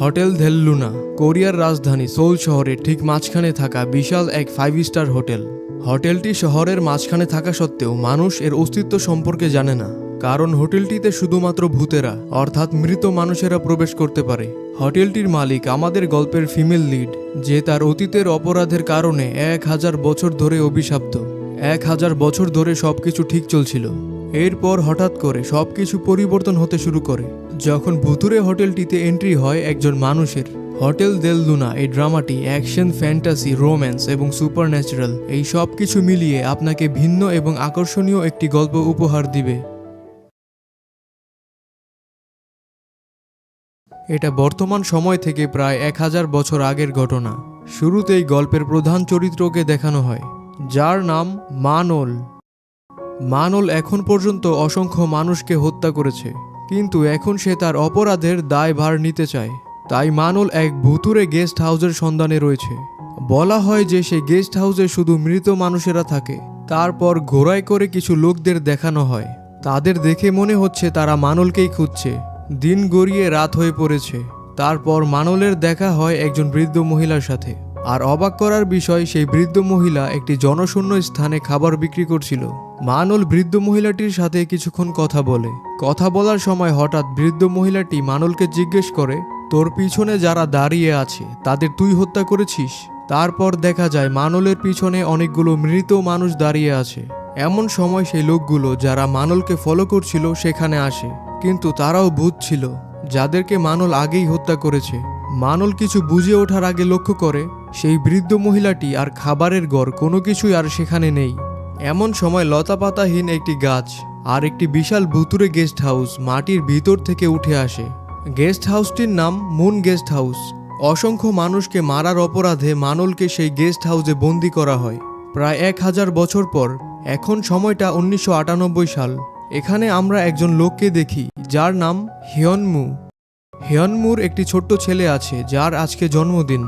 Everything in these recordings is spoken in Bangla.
হোটেল দেল লুনা কোরিয়ার রাজধানী সোল শহরের ঠিক মাঝখানে থাকা বিশাল এক 5 স্টার হোটেল। হোটেলটি শহরের মাঝখানে থাকা সত্ত্বেও মানুষ এর অস্তিত্ব সম্পর্কে জানে না, কারণ হোটেলটিতে শুধুমাত্র ভূতেরা অর্থাৎ মৃত মানুষেরা প্রবেশ করতে পারে। হোটেলটির মালিক আমাদের গল্পের ফিমেল লিড, যে তার অতীতের অপরাধের কারণে 1000 বছর ধরে অভিশপ্ত। 1000 বছর ধরে সবকিছু ঠিক চলছিল, এরপর হঠাৎ করে সবকিছু পরিবর্তন হতে শুরু করে যখন ভুতুরে হোটেলটিতে এন্ট্রি হয় একজন মানুষের। হোটেল দেল লুনা এই ড্রামাটি অ্যাকশন, ফ্যান্টাসি, রোম্যান্স এবং সুপারন্যাচারাল এই সব কিছু মিলিয়ে আপনাকে ভিন্ন এবং আকর্ষণীয় একটি গল্প উপহার দিবে। এটা বর্তমান সময় থেকে প্রায় 1000 বছর আগের ঘটনা। শুরুতেই গল্পের প্রধান চরিত্রকে দেখানো হয়, যার নাম মানল। মানল এখন পর্যন্ত অসংখ্য মানুষকে হত্যা করেছে, কিন্তু এখন সে তার অপরাধের দায়ভার নিতে চায়। তাই মানল এক ভুতুরে গেস্ট হাউসের সন্ধানে রয়েছে। বলা হয় যে সেই গেস্ট হাউসে শুধু মৃত মানুষেরা থাকে। তারপর ঘোড়ায় করে কিছু লোকদের দেখানো হয়, তাদের দেখে মনে হচ্ছে তারা মানলকেই খুঁজছে। দিন গড়িয়ে রাত হয়ে পড়েছে। তারপর মানলের দেখা হয় একজন বৃদ্ধ মহিলার সাথে। আর অবাক করার বিষয়, সেই বৃদ্ধ মহিলা একটি জনশূন্য স্থানে খাবার বিক্রি করছিল। মানল বৃদ্ধ মহিলাটির সাথে কিছুক্ষণ কথা বলার সময় হঠাৎ বৃদ্ধ মহিলাটি মানলকে জিজ্ঞেস করে, তোর পিছনে যারা দাঁড়িয়ে আছে তাদের তুই হত্যা করেছিস? তারপর দেখা যায় মানলের পিছনে অনেকগুলো মৃত মানুষ দাঁড়িয়ে আছে। এমন সময় সেই লোকগুলো যারা মানলকে ফলো করছিল সেখানে আসে, কিন্তু তারাও ভূত ছিল, যাদেরকে মানল আগেই হত্যা করেছে। মানল কিছু বুঝে ওঠার আগে লক্ষ্য করে সেই বৃদ্ধ মহিলাটি আর খাবারের ঘর কোনো কিছুই আর সেখানে নেই। এমন সময় লতাপাতাহীন একটি গাছ আর একটি বিশাল ভুতুরে গেস্ট হাউস মাটির ভিতর থেকে উঠে আসে। গেস্ট হাউসটির নাম মুন গেস্ট হাউস। অসংখ্য মানুষকে মারার অপরাধে মানলকে সেই গেস্ট হাউসে বন্দি করা হয় প্রায় 1000 বছর পর। এখন সময়টা 1998 সাল। এখানে আমরা একজন লোককে দেখি যার নাম হিয়নমু। হিয়নমুর একটি ছোট্ট ছেলে আছে যার আজকে জন্মদিন,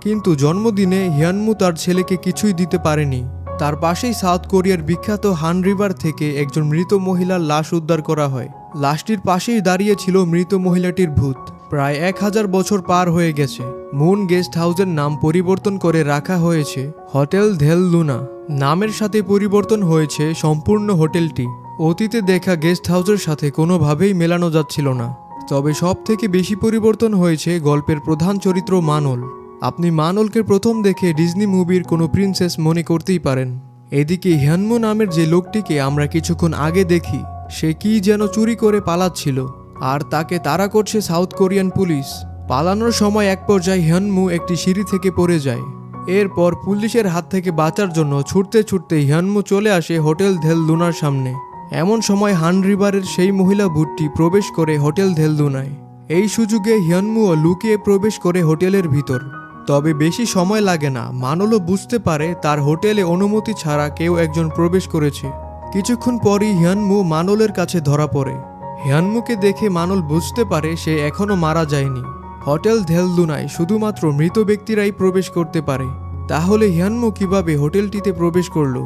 কিন্তু জন্মদিনে হিয়নমু তার ছেলেকে কিছুই দিতে পারেনি। তার পাশেই সাউথ কোরিয়ার বিখ্যাত হান রিভার থেকে একজন মৃত মহিলার লাশ উদ্ধার করা হয়। লাশটির পাশেই দাঁড়িয়ে ছিল মৃত মহিলাটির ভূত। প্রায় 1000 বছর পার হয়ে গেছে। মুন গেস্ট হাউসের নাম পরিবর্তন করে রাখা হয়েছে হোটেল দেল লুনা। নামের সাথে পরিবর্তন হয়েছে সম্পূর্ণ হোটেলটি। অতীতে দেখা গেস্ট হাউসের সাথে কোনোভাবেই মেলানো যাচ্ছিল না। তবে সব থেকে বেশি পরিবর্তন হয়েছে গল্পের প্রধান চরিত্র মানল। আপনি মানলকে প্রথম দেখে ডিজনি মুভির কোনো প্রিন্সেস মনে করতেই পারেন। এদিকে হিয়নমু নামের যে লোকটিকে আমরা কিছুক্ষণ আগে দেখি, সে কি যেন চুরি করে পালাচ্ছিল, আর তাকে তাড়া করছে সাউথ কোরিয়ান পুলিশ। পালানোর সময় এক পর্যায়ে হিয়নমু একটি সিঁড়ি থেকে পড়ে যায়। এরপর পুলিশের হাত থেকে বাঁচার জন্য ছুটতে ছুটতে হিয়নমু চলে আসে হোটেল দেল লুনার সামনে। এমন সময় হান রিভারের সেই মহিলা ভূতটি প্রবেশ করে হোটেল দেল লুনায়। এই সুযোগে হিয়নমুও লুকিয়ে প্রবেশ করে হোটেলের ভিতর। তবে বেশি সময় লাগে না, মানলও বুঝতে পারে তার হোটেলে অনুমতি ছাড়া কেউ একজন প্রবেশ করেছে। কিছুক্ষণ পরই হিয়নমু মানলের কাছে ধরা পড়ে। হিয়নমুকে দেখে মানল বুঝতে পারে সে এখনো মারা যায়নি। হোটেল দেল লুনায় শুধুমাত্র মৃত ব্যক্তিরাই প্রবেশ করতে পারে। তাহলে হিয়নমু কিভাবে হোটেলটিতে প্রবেশ করলো?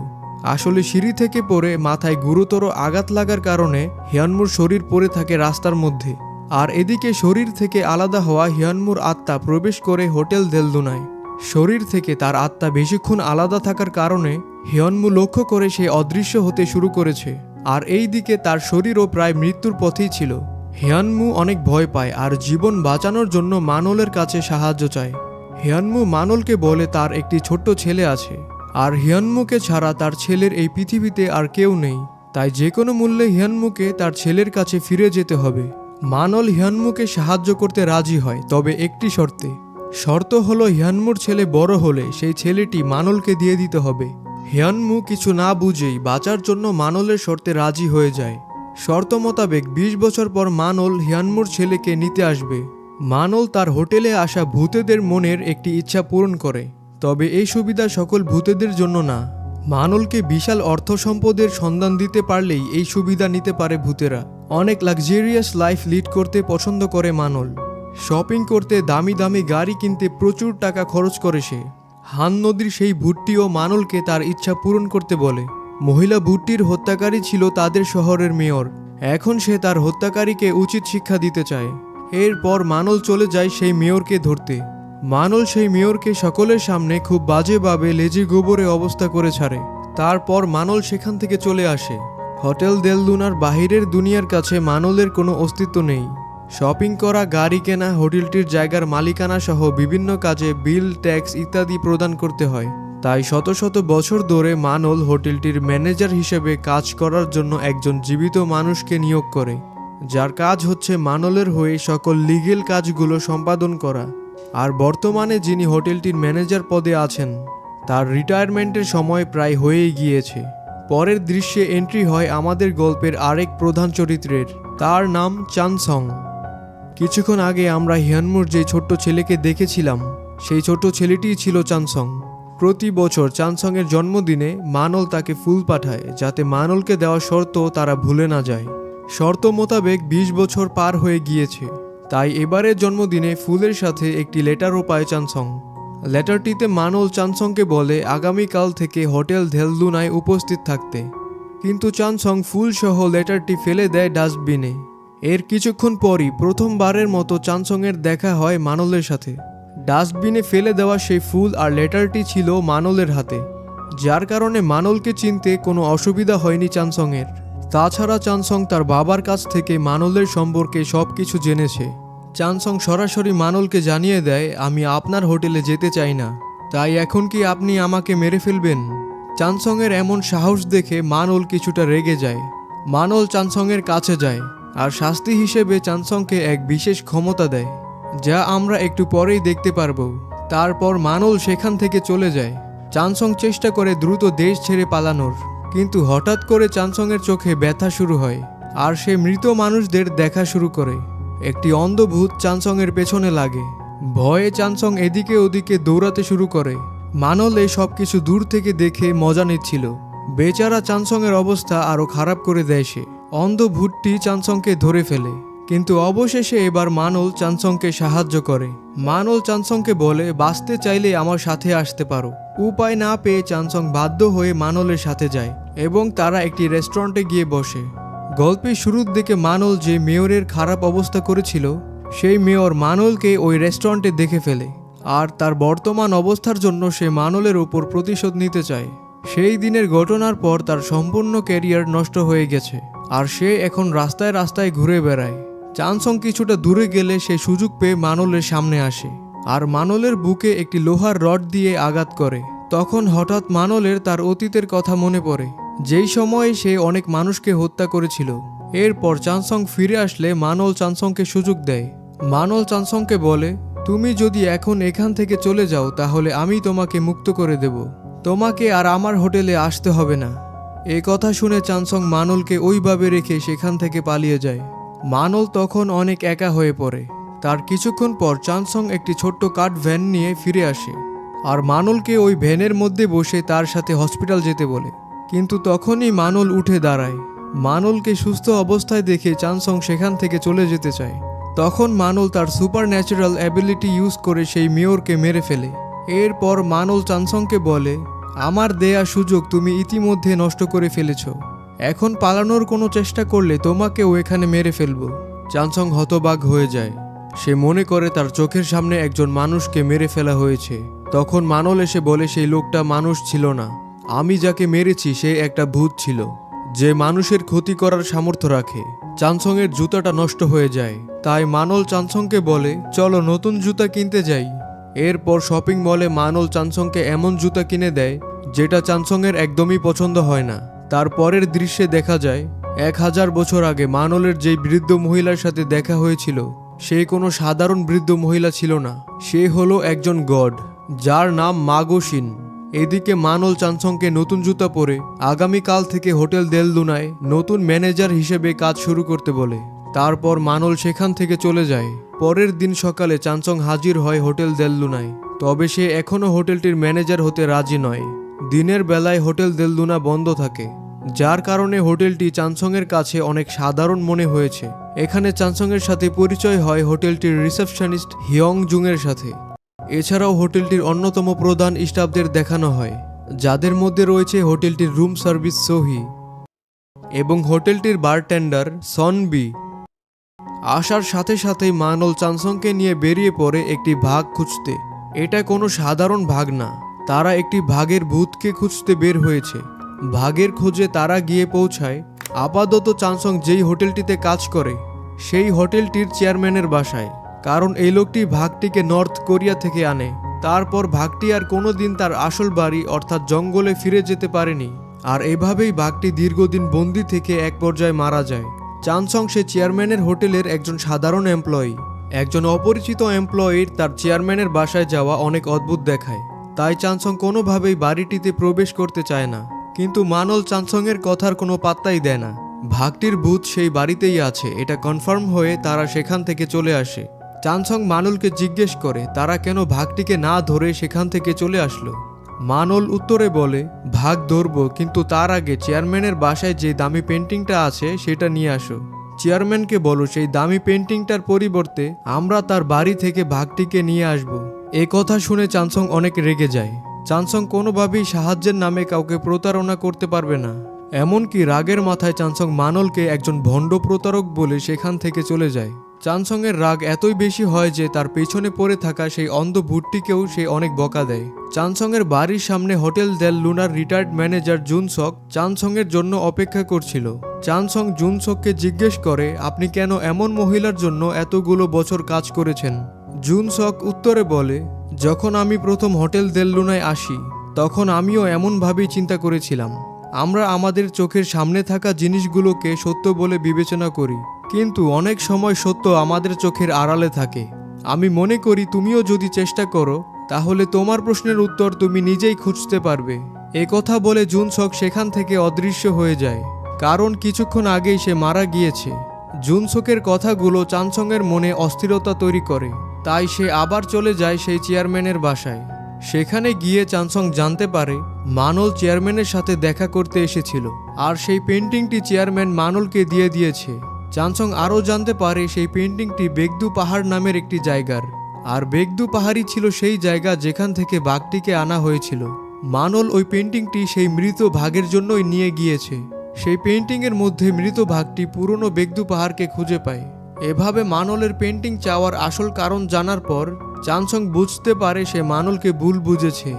আসলে সিঁড়ি থেকে পড়ে মাথায় গুরুতর আঘাত লাগার কারণে হিয়নমুর শরীর পড়ে থাকে রাস্তার মধ্যে। আর এদিকে শরীর থেকে আলাদা হওয়া হিয়নমুর আত্মা প্রবেশ করে হোটেল দেল লুনায়। শরীর থেকে তার আত্মা বেশিক্ষণ আলাদা থাকার কারণে হিয়নমু লক্ষ্য করে সে অদৃশ্য হতে শুরু করেছে। আর এই দিকে তার শরীরও প্রায় মৃত্যুর পথেই ছিল। হিয়নমু অনেক ভয় পায় আর জীবন বাঁচানোর জন্য মানলের কাছে সাহায্য চায়। হিয়নমু মানলকে বলে তার একটি ছোট্ট ছেলে আছে, আর হিয়নমুকে ছাড়া তার ছেলের এই পৃথিবীতে আর কেউ নেই। তাই যে কোনো মূল্যে হিয়নমুকে তার ছেলের কাছে ফিরে যেতে হবে। মানল হিয়নমুকে সাহায্য করতে রাজি হয়, তবে একটি শর্তে। শর্ত হলো হিয়নমুর ছেলে বড় হলে সেই ছেলেটি মানলকে দিয়ে দিতে হবে। হিয়নমু কিছু না বুঝেই বাঁচার জন্য মানলের শর্তে রাজি হয়ে যায়। শর্ত মোতাবেক 20 বছর পর মানল হিয়নমুর ছেলেকে নিতে আসবে। মানল তার হোটেলে আসা ভূতেদের মনের একটি ইচ্ছা পূরণ করে, তবে এই সুবিধা সকল ভূতেদের জন্য না। মানলকে বিশাল অর্থ সম্পদের সন্ধান দিতে পারলেই এই সুবিধা নিতে পারে ভূতেরা। অনেক লাক্সারিয়াস লাইফ লিড করতে পছন্দ করে মানল। শপিং করতে, দামি দামি গাড়ি কিনতে প্রচুর টাকা খরচ করে সে। হান নদীর সেই ভূতটিও মানলকে তার ইচ্ছা পূরণ করতে বলে। মহিলা ভূতটির হত্যাকারী ছিল তাদের শহরের মেয়র। এখন সে তার হত্যাকারীকে উচিত শিক্ষা দিতে চায়। এরপর মানল চলে যায় সেই মেয়রকে ধরতে। মানল সেই মেয়রকে সকলের সামনে খুব বাজেভাবে লেজে গোবরে অবস্থা করে ছাড়ে। তারপর মানল সেখান থেকে চলে আসে। হোটেল দেল লুনার বাহিরের দুনিয়ার কাছে মানলের কোনো অস্তিত্ব নেই। শপিং করা, গাড়ি কেনা, হোটেলটির জায়গার মালিকানা সহ বিভিন্ন কাজে বিল, ট্যাক্স ইত্যাদি প্রদান করতে হয়। তাই শত শত বছর ধরে মানল হোটেলটির ম্যানেজার হিসেবে কাজ করার জন্য একজন জীবিত মানুষকে নিয়োগ করে, যার কাজ হচ্ছে মানলের হয়ে সকল লিগেল কাজগুলো সম্পাদন করা। আর বর্তমানে যিনি হোটেলটির ম্যানেজার পদে আছেন, তার রিটায়ারমেন্টের সময় প্রায় হয়েই গিয়েছে। পরের দৃশ্যে এন্ট্রি হয় আমাদের গল্পের আরেক প্রধান চরিত্রের, তার নাম চানসং। কিছুক্ষণ আগে আমরা হিয়ানমুর যে ছোট্ট ছেলেকে দেখেছিলাম, সেই ছোট্ট ছেলেটিই ছিল চানসং। প্রতি বছর চানসংয়ের জন্মদিনে মানল তাকে ফুল পাঠায়, যাতে মানলকে দেওয়া শর্ত তারা ভুলে না যায়। শর্ত মোতাবেক 20 বছর পার হয়ে গিয়েছে, তাই এবারের জন্মদিনে ফুলের সাথে একটি লেটারও পায় চানসং। লেটারটিতে মানল চানসংকে বলে আগামীকাল থেকে হোটেল দেল লুনায় উপস্থিত থাকতে, কিন্তু চানসং ফুলসহ লেটারটি ফেলে দেয় ডাস্টবিনে। এর কিছুক্ষণ পরই প্রথমবারের মতো চানসংয়ের দেখা হয় মানলের সাথে। ডাস্টবিনে ফেলে দেওয়া সেই ফুল আর লেটারটি ছিল মানলের হাতে, যার কারণে মানলকে চিনতে কোনো অসুবিধা হয়নি চানসংয়ের। তাছাড়া চানসং তার বাবার কাছ থেকে মানলের সম্পর্কে সব কিছু জেনেছে। চানসং সরাসরি মানলকে জানিয়ে দেয়, আমি আপনার হোটেলে যেতে চাই না, তাই এখন কি আপনি আমাকে মেরে ফেলবেন? চানসংয়ের এমন সাহস দেখে মানল কিছুটা রেগে যায়। মানল চানসংয়ের কাছে যায় আর শাস্তি হিসেবে চানসংকে এক বিশেষ ক্ষমতা দেয়, যা আমরা একটু পরেই দেখতে পারবো। তারপর মানল সেখান থেকে চলে যায়। চানসং চেষ্টা করে দ্রুত দেশ ছেড়ে পালানোর, কিন্তু হঠাৎ করে চানসংয়ের চোখে ব্যথা শুরু হয় আর সে মৃত মানুষদের দেখা শুরু করে। একটি অন্ধ ভূত চানসংয়ের পেছনে লাগে। ভয়ে চানসং এদিকে ওদিকে দৌড়াতে শুরু করে। মানল এই সব কিছু দূর থেকে দেখে মজা নিচ্ছিল। বেচারা চানসংয়ের অবস্থা আরো খারাপ করে দেয় সে। অন্ধ ভূতটি চানসংকে ধরে ফেলে, কিন্তু অবশেষে এবার মানল চানসংকে সাহায্য করে। মানল চানসংকে বলে বাঁচতে চাইলে আমার সাথে আসতে পারো। উপায় না পেয়ে চানসং বাধ্য হয়ে মানলের সাথে যায় এবং তারা একটি রেস্টুরেন্টে গিয়ে বসে। গল্পের শুরুর দিকে মানল যে মেয়রের খারাপ অবস্থা করেছিল, সেই মেয়র মানলকে ওই রেস্টুরেন্টে দেখে ফেলে আর তার বর্তমান অবস্থার জন্য সে মানলের উপর প্রতিশোধ নিতে চায়। সেই দিনের ঘটনার পর তার সম্পূর্ণ ক্যারিয়ার নষ্ট হয়ে গেছে আর সে এখন রাস্তায় রাস্তায় ঘুরে বেড়ায়। চানসং কিছুটা দূরে গেলে সে সুযোগ পেয়ে মানলের সামনে আসে আর মানলের বুকে একটি লোহার রড দিয়ে আঘাত করে। তখন হঠাৎ মানলের তার অতীতের কথা মনে পড়ে, যেই সময়ে সে অনেক মানুষকে হত্যা করেছিল। এরপর চানসং ফিরে আসলে মানল চানসংকে সুযোগ দেয়। মানল চানসংকে বলে, তুমি যদি এখন এখান থেকে চলে যাও তাহলে আমি তোমাকে মুক্ত করে দেব, তোমাকে আর আমার হোটেলে আসতে হবে না। এই কথা শুনে চানসং মানলকে ওইভাবে রেখে সেখান থেকে পালিয়ে যায়। মানল তখন অনেক একা হয়ে পড়ে। তার কিছুক্ষণ পর চানসং একটি ছোট্ট কাঠ ভ্যান নিয়ে ফিরে আসে আর মানলকে ওই ভ্যানের মধ্যে বসে তার সাথে হসপিটাল যেতে বলে। কিন্তু তখনই মানল উঠে দাঁড়ায়। মানলকে সুস্থ অবস্থায় দেখে চানসং সেখান থেকে চলে যেতে চায়। তখন মানল তার সুপার ন্যাচারাল অ্যাবিলিটি ইউজ করে সেই মেয়রকে মেরে ফেলে। এরপর মানল চানসংকে বলে, আমার দেয়া সুযোগ তুমি ইতিমধ্যে নষ্ট করে ফেলেছ, এখন পালানোর কোনো চেষ্টা করলে তোমাকেও এখানে মেরে ফেলবো। চানসং হতবাক হয়ে যায়। সে মনে করে তার চোখের সামনে একজন মানুষকে মেরে ফেলা হয়েছে। তখন মানল এসে বলে সেই লোকটা মানুষ ছিল না, আমি যাকে মেরেছি সে একটা ভূত ছিল, যে মানুষের ক্ষতি করার সামর্থ্য রাখে। চানসংয়ের জুতাটা নষ্ট হয়ে যায়, তাই মানল চানসংকে বলে চলো নতুন জুতা কিনতে যাই। এরপর শপিং মলে মানল চানসংকে এমন জুতা কিনে দেয় যেটা চানসংয়ের একদমই পছন্দ হয় না। তার পরের দৃশ্যে দেখা যায় 1000 বছর আগে মানলের যেই বৃদ্ধ মহিলার সাথে দেখা হয়েছিল, সে কোনো সাধারণ বৃদ্ধ মহিলা ছিল না, সে হলো একজন গড, যার নাম মাগোশিন। এদিকে মানল চানসংকে নতুন জুতা পরে আগামীকাল থেকে হোটেল দেল লুনায় নতুন ম্যানেজার হিসেবে কাজ শুরু করতে বলে। তারপর মানল সেখান থেকে চলে যায়। পরের দিন সকালে চানসং হাজির হয় হোটেল দেল লুনায়, তবে সে এখনও হোটেলটির ম্যানেজার হতে রাজি নয়। দিনের বেলায় হোটেল দেল লুনা বন্ধ থাকে, যার কারণে হোটেলটি চানসংয়ের কাছে অনেক সাধারণ মনে হয়েছে। এখানে চানসংয়ের সাথে পরিচয় হয় হোটেলটির রিসেপশনিস্ট হিয়ং জুংয়ের সাথে। এছাড়াও হোটেলটির অন্যতম প্রধান স্টাফদের দেখানো হয়, যাদের মধ্যে রয়েছে হোটেলটির রুম সার্ভিস সোহি এবং হোটেলটির বারটেন্ডার সনবি। আসার সাথে সাথেই মানল চানসংকে নিয়ে বেরিয়ে পড়ে একটি ভাগ খুঁজতে। এটা কোনো সাধারণ ভাগ না, তারা একটি ভাগের ভূতকে খুঁজতে বের হয়েছে। ভাগের খোঁজে তারা গিয়ে পৌঁছায় আপাতত চানসং যেই হোটেলটিতে কাজ করে সেই হোটেলটির চেয়ারম্যানের বাসায়, কারণ এই লোকটি ভাগটিকে নর্থ কোরিয়া থেকে আনে। তারপর ভাগটি আর কোনোদিন তার আসল বাড়ি অর্থাৎ জঙ্গলে ফিরে যেতে পারেনি, আর এভাবেই ভাগটি দীর্ঘদিন বন্দি থেকে এক পর্যায়ে মারা যায়। চানসং সে চেয়ারম্যানের হোটেলের একজন সাধারণ এমপ্লয়ি। একজন অপরিচিত এমপ্লয়ির তার চেয়ারম্যানের বাসায় যাওয়া অনেক অদ্ভুত দেখায়, তাই চানসং কোনোভাবেই বাড়িটিতে প্রবেশ করতে চায় না। কিন্তু মানল চানসংয়ের কথার কোনো পাত্তাই দেয় না। ভাগটির ভূত সেই বাড়িতেই আছে এটা কনফার্ম হয়ে তারা সেখান থেকে চলে আসে। চানসং মানলকে জিজ্ঞেস করে তারা কেন ভাগটিকে না ধরে সেখান থেকে চলে আসলো। মানল উত্তরে বলে, ভাগ ধরব, কিন্তু তার আগে চেয়ারম্যানের বাসায় যে দামি পেন্টিংটা আছে সেটা নিয়ে আসো। চেয়ারম্যানকে বলো সেই দামি পেন্টিংটার পরিবর্তে আমরা তার বাড়ি থেকে ভাগটিকে নিয়ে আসব। এ কথা শুনে চানসং অনেক রেগে যায়। চানসং কোনোভাবেই সাহায্যের নামে কাউকে প্রতারণা করতে পারবে না। এমনকি রাগের মাথায় চানসং মানলকে একজন ভণ্ড প্রতারক বলে সেখান থেকে চলে যায়। চানসংয়ের রাগ এতই বেশি হয় যে তার পেছনে পড়ে থাকা সেই অন্ধ ভূতটিকেও সে অনেক বকা দেয়। চানসংয়ের বাড়ির সামনে হোটেল দেল লুনার রিটায়ার্ড ম্যানেজার জুনসক চানসংয়ের জন্য অপেক্ষা করছিল। চানসং জুনসককে জিজ্ঞেস করে, আপনি কেন এমন মহিলার জন্য এতগুলো বছর কাজ করেছেন? জুনসক উত্তরে বলে, যখন আমি প্রথম হোটেল দেল লুনায় আসি তখন আমিও এমনভাবেই চিন্তা করেছিলাম। আমরা আমাদের চোখের সামনে থাকা জিনিসগুলোকে সত্য বলে বিবেচনা করি, কিন্তু অনেক সময় সত্য আমাদের চোখের আড়ালে থাকে। আমি মনে করি তুমিও যদি চেষ্টা করো তাহলে তোমার প্রশ্নের উত্তর তুমি নিজেই খুঁজতে পারবে। এ কথা বলে জুনসক সেখান থেকে অদৃশ্য হয়ে যায়, কারণ কিছুক্ষণ আগেই সে মারা গিয়েছে। জুনসকের কথাগুলো চানসংয়ের মনে অস্থিরতা তৈরি করে, তাই সে আবার চলে যায় সেই চেয়ারম্যানের বাসায়। সেখানে গিয়ে চানসং জানতে পারে মানল চেয়ারম্যানের সাথে দেখা করতে এসেছিল, আর সেই পেন্টিংটি চেয়ারম্যান মানলকে দিয়ে দিয়েছে। চানসং আরও জানতে পারে সেই পেন্টিংটি বেগদু পাহাড় নামের একটি জায়গার, আর বেগদু পাহাড়ই ছিল সেই জায়গা যেখান থেকে বাঘটিকে আনা হয়েছিল। মানল ওই পেন্টিংটি সেই মৃত ভাগের জন্যই নিয়ে গিয়েছে। সেই পেন্টিংয়ের মধ্যে মৃত ভাগটি পুরনো বেগদু পাহাড়কে খুঁজে পায়। এভাবে মানলের পেন্টিং চাওয়ার আসল কারণ জানার পর চানসং বুঝতে পারে সে মানলকে ভুল বুঝেছে।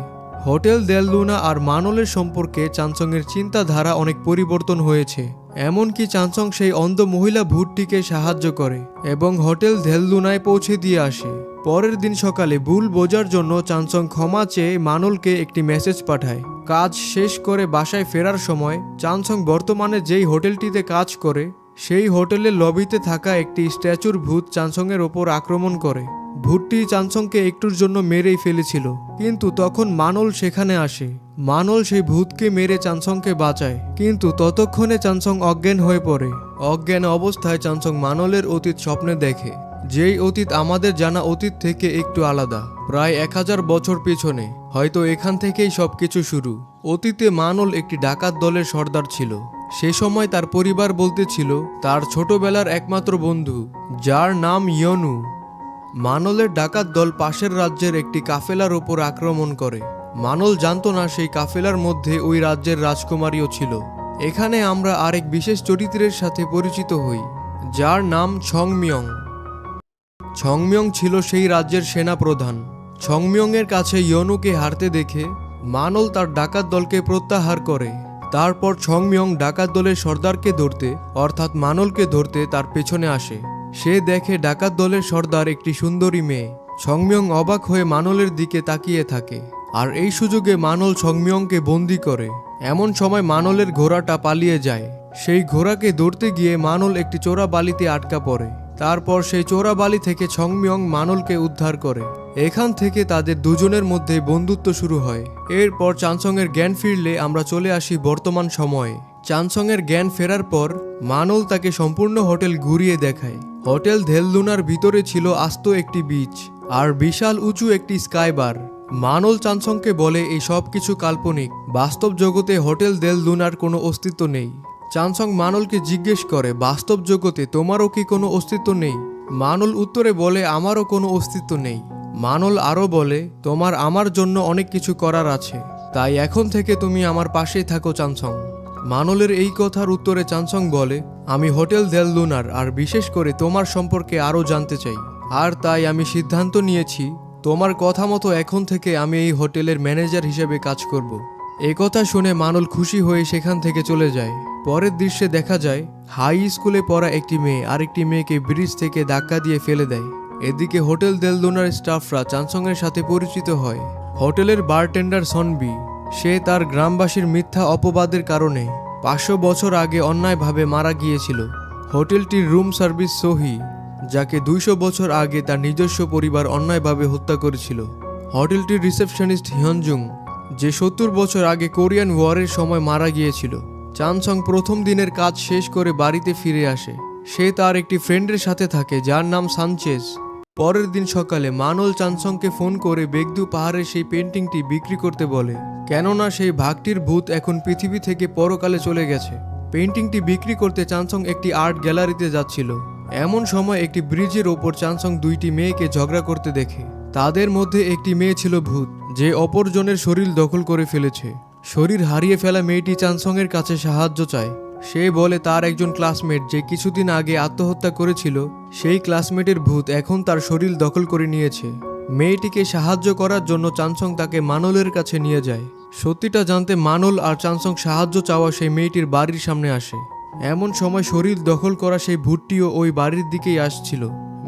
হোটেল দেল লুনা আর মানলের সম্পর্কে চানসংয়ের চিন্তাধারা অনেক পরিবর্তন হয়েছে। এমনকি চানসং সেই অন্ধ মহিলা ভূতটিকে সাহায্য করে এবং হোটেল দেল লুনায় পৌঁছে দিয়ে আসে। পরের দিন সকালে ভুল বোঝার জন্য চানসং ক্ষমা চেয়ে মানলকে একটি মেসেজ পাঠায়। কাজ শেষ করে বাসায় ফেরার সময় চানসং বর্তমানে যেই হোটেলটিতে কাজ করে সেই হোটেলের লবিতে থাকা একটি স্ট্যাচুর ভূত চানসংয়ের ওপর আক্রমণ করে। ভূতটি চানসংকে একটুর জন্য মেরেই ফেলেছিল, কিন্তু তখন মানল সেখানে আসে। মানল সেই ভূতকে মেরে চানসংকে বাঁচায়, কিন্তু ততক্ষণে চানসং অজ্ঞান হয়ে পড়ে। অজ্ঞান অবস্থায় চানসং মানলের অতীত স্বপ্নে দেখে, যেই অতীত আমাদের জানা অতীত থেকে একটু আলাদা, প্রায় 1000 বছর পেছনে। হয়তো এখান থেকেই সবকিছু শুরু। অতীতে মানল একটি ডাকাত দলের সর্দার ছিল। সে সময় তার পরিবার বলতেছিল তার ছোটবেলার একমাত্র বন্ধু, যার নাম ইয়নু। মানলের ডাকাত দল পাশের রাজ্যের একটি কাফেলার ওপর আক্রমণ করে। মানল জানতো না সেই কাফেলার মধ্যে ওই রাজ্যের রাজকুমারীও ছিল। এখানে আমরা আরেক বিশেষ চরিত্রের সাথে পরিচিত হই, যার নাম ছংমিয়ং। ছংমিয়ং ছিল সেই রাজ্যের সেনাপ্রধান। ছংমিয়ংয়ের কাছে ইয়নুকে হারতে দেখে মানল তার ডাকাত দলকে প্রত্যাহার করে। তারপর ছংমিয়ং ডাকাত দলের সর্দারকে ধরতে অর্থাৎ মানলকে ধরতে তার পেছনে আসে। সে দেখে ডাকাত দলের সর্দার একটি সুন্দরী মেয়ে। ছংমিয়ং অবাক হয়ে মানলের দিকে তাকিয়ে থাকে, আর এই সুযোগে মানল ছংমিয়ংকে বন্দি করে। এমন সময় মানলের ঘোড়াটা পালিয়ে যায়। সেই ঘোড়াকে ধরতে গিয়ে মানল একটি চোরা বালিতে আটকা পড়ে। তারপর সেই চোরা বালি থেকে ছংমিয়ং মানলকে উদ্ধার করে। এখান থেকে তাদের দুজনের মধ্যে বন্ধুত্ব শুরু হয়। এরপর চানসংয়ের জ্ঞান ফিরলে আমরা চলে আসি বর্তমান সময়ে। চানসংয়ের জ্ঞান ফেরার পর মানল তাকে সম্পূর্ণ হোটেল ঘুরিয়ে দেখায়। হোটেল দেল লুনার ভিতরে ছিল আস্ত একটি বিচ আর বিশাল উঁচু একটি স্কাই বার। মানল চানসংকে বলে এই সব কিছু কাল্পনিক, বাস্তব জগতে হোটেল দেল লুনার কোনো অস্তিত্ব নেই। চানসং মানলকে জিজ্ঞেস করে, বাস্তব জগতে তোমারও কি কোনো অস্তিত্ব নেই? মানল উত্তরে বলে, আমারও কোনো অস্তিত্ব নেই। মানল আরও বলে, তোমার আমার জন্য অনেক কিছু করার আছে, তাই এখন থেকে তুমি আমার পাশেই থাকো চানসং। মানলের এই কথার উত্তরে চানসং বলে, আমি হোটেল দেল লুনার আর বিশেষ করে তোমার সম্পর্কে আরও জানতে চাই, আর তাই আমি সিদ্ধান্ত নিয়েছি তোমার কথা মতো এখন থেকে আমি এই হোটেলের ম্যানেজার হিসেবে কাজ করব। এ কথা শুনে মানল খুশি হয়ে সেখান থেকে চলে যায়। পরের দৃশ্যে দেখা যায় হাই স্কুলে পড়া একটি মেয়ে আরেকটি মেয়েকে ব্রিজ থেকে ধাক্কা দিয়ে ফেলে দেয়। এদিকে হোটেল দেল লুনার স্টাফরা চানসংয়ের সাথে পরিচিত হয়। হোটেলের বারটেন্ডার সনবি, সে তার গ্রামবাসীর মিথ্যা অপবাদের কারণে 500 বছর আগে অন্যায়ভাবে মারা গিয়েছিল। হোটেলটির রুম সার্ভিস সোহি, যাকে 200 বছর আগে তার নিজস্ব পরিবার অন্যায়ভাবে হত্যা করেছিল। হোটেলটির রিসেপশনিস্ট হিয়নজুং, যে 70 বছর আগে কোরিয়ান ওয়ারের সময় মারা গিয়েছিল। চানসং প্রথম দিনের কাজ শেষ করে বাড়িতে ফিরে আসে। সে তার একটি ফ্রেন্ডের সাথে থাকে যার নাম সানচেজ। পরের দিন সকালে মানল চানসংকে ফোন করে বেগদু পাহাড়ের সেই পেন্টিংটি বিক্রি করতে বলে, কেননা সেই ভাগটির ভূত এখন পৃথিবী থেকে পরকালে চলে গেছে। পেন্টিংটি বিক্রি করতে চানসং একটি আর্ট গ্যালারিতে যাচ্ছিল। এমন সময় একটি ব্রিজের ওপর চানসং দুইটি মেয়েকে ঝগড়া করতে দেখে। তাদের মধ্যে একটি মেয়ে ছিল ভূত, যে অপরজনের শরীর দখল করে ফেলেছে। শরীর হারিয়ে ফেলা মেয়েটি চানসংয়ের কাছে সাহায্য চায়। সে বলে তার একজন ক্লাসমেট যে কিছুদিন আগে আত্মহত্যা করেছিল, সেই ক্লাসমেটের ভূত এখন তার শরীর দখল করে নিয়েছে। মেয়েটিকে সাহায্য করার জন্য চানসং তাকে মানলের কাছে নিয়ে যায়। সত্যিটা জানতে মানল আর চানসং সাহায্য চাওয়া সেই মেয়েটির বাড়ির সামনে আসে। এমন সময় শরীর দখল করা সেই ভূতটিও ওই বাড়ির দিকেই আসছিল।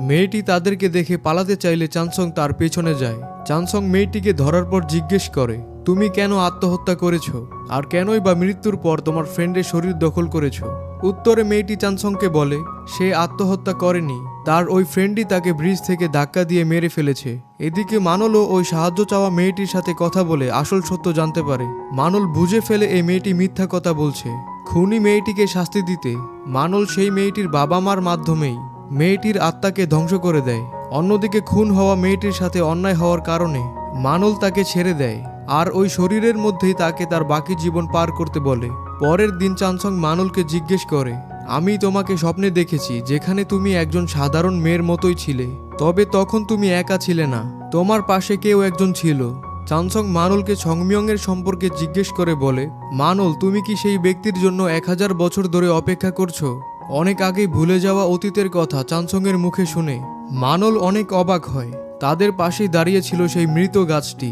মেয়েটি তাদেরকে দেখে পালাতে চাইলে চানসং তার পেছনে যায়। চানসং মেয়েটিকে ধরার পর জিজ্ঞেস করে, তুমি কেন আত্মহত্যা করেছো, আর কেনই বা মৃত্যুর পর তোমার ফ্রেন্ডের শরীর দখল করেছো? উত্তরে মেয়েটি চানসংকে বলে সে আত্মহত্যা করেনি, তার ওই ফ্রেন্ডই তাকে ব্রিজ থেকে ধাক্কা দিয়ে মেরে ফেলেছে। এদিকে মানলও ওই সাহায্য চাওয়া মেয়েটির সাথে কথা বলে আসল সত্য জানতে পারে। মানল বুঝে ফেলে এই মেয়েটি মিথ্যা কথা বলছে। খুনি মেয়েটিকে শাস্তি দিতে মানল সেই মেয়েটির বাবা মার মাধ্যমেই মেয়েটির আত্মাকে ধ্বংস করে দেয়। অন্যদিকে খুন হওয়া মেয়েটির সাথে অন্যায় হওয়ার কারণে মানল তাকে ছেড়ে দেয়, আর ওই শরীরের মধ্যেই তাকে তার বাকি জীবন পার করতে বলে। পরের দিন চানসং মানলকে জিজ্ঞেস করে, আমি তোমাকে স্বপ্নে দেখেছি যেখানে তুমি একজন সাধারণ মেয়ের মতোই ছিলে, তবে তখন তুমি একা ছিলে না, তোমার পাশে কেউ একজন ছিল। চানসং মানলকে সংমিয়ংয়ের সম্পর্কে জিজ্ঞেস করে বলে, মানল তুমি কি সেই ব্যক্তির জন্য 1000 বছর ধরে অপেক্ষা করছো? অনেক আগেই ভুলে যাওয়া অতীতের কথা চানসংয়ের মুখে শুনে মানল অনেক অবাক হয়। তাদের পাশেই দাঁড়িয়ে ছিল সেই মৃত গাছটি,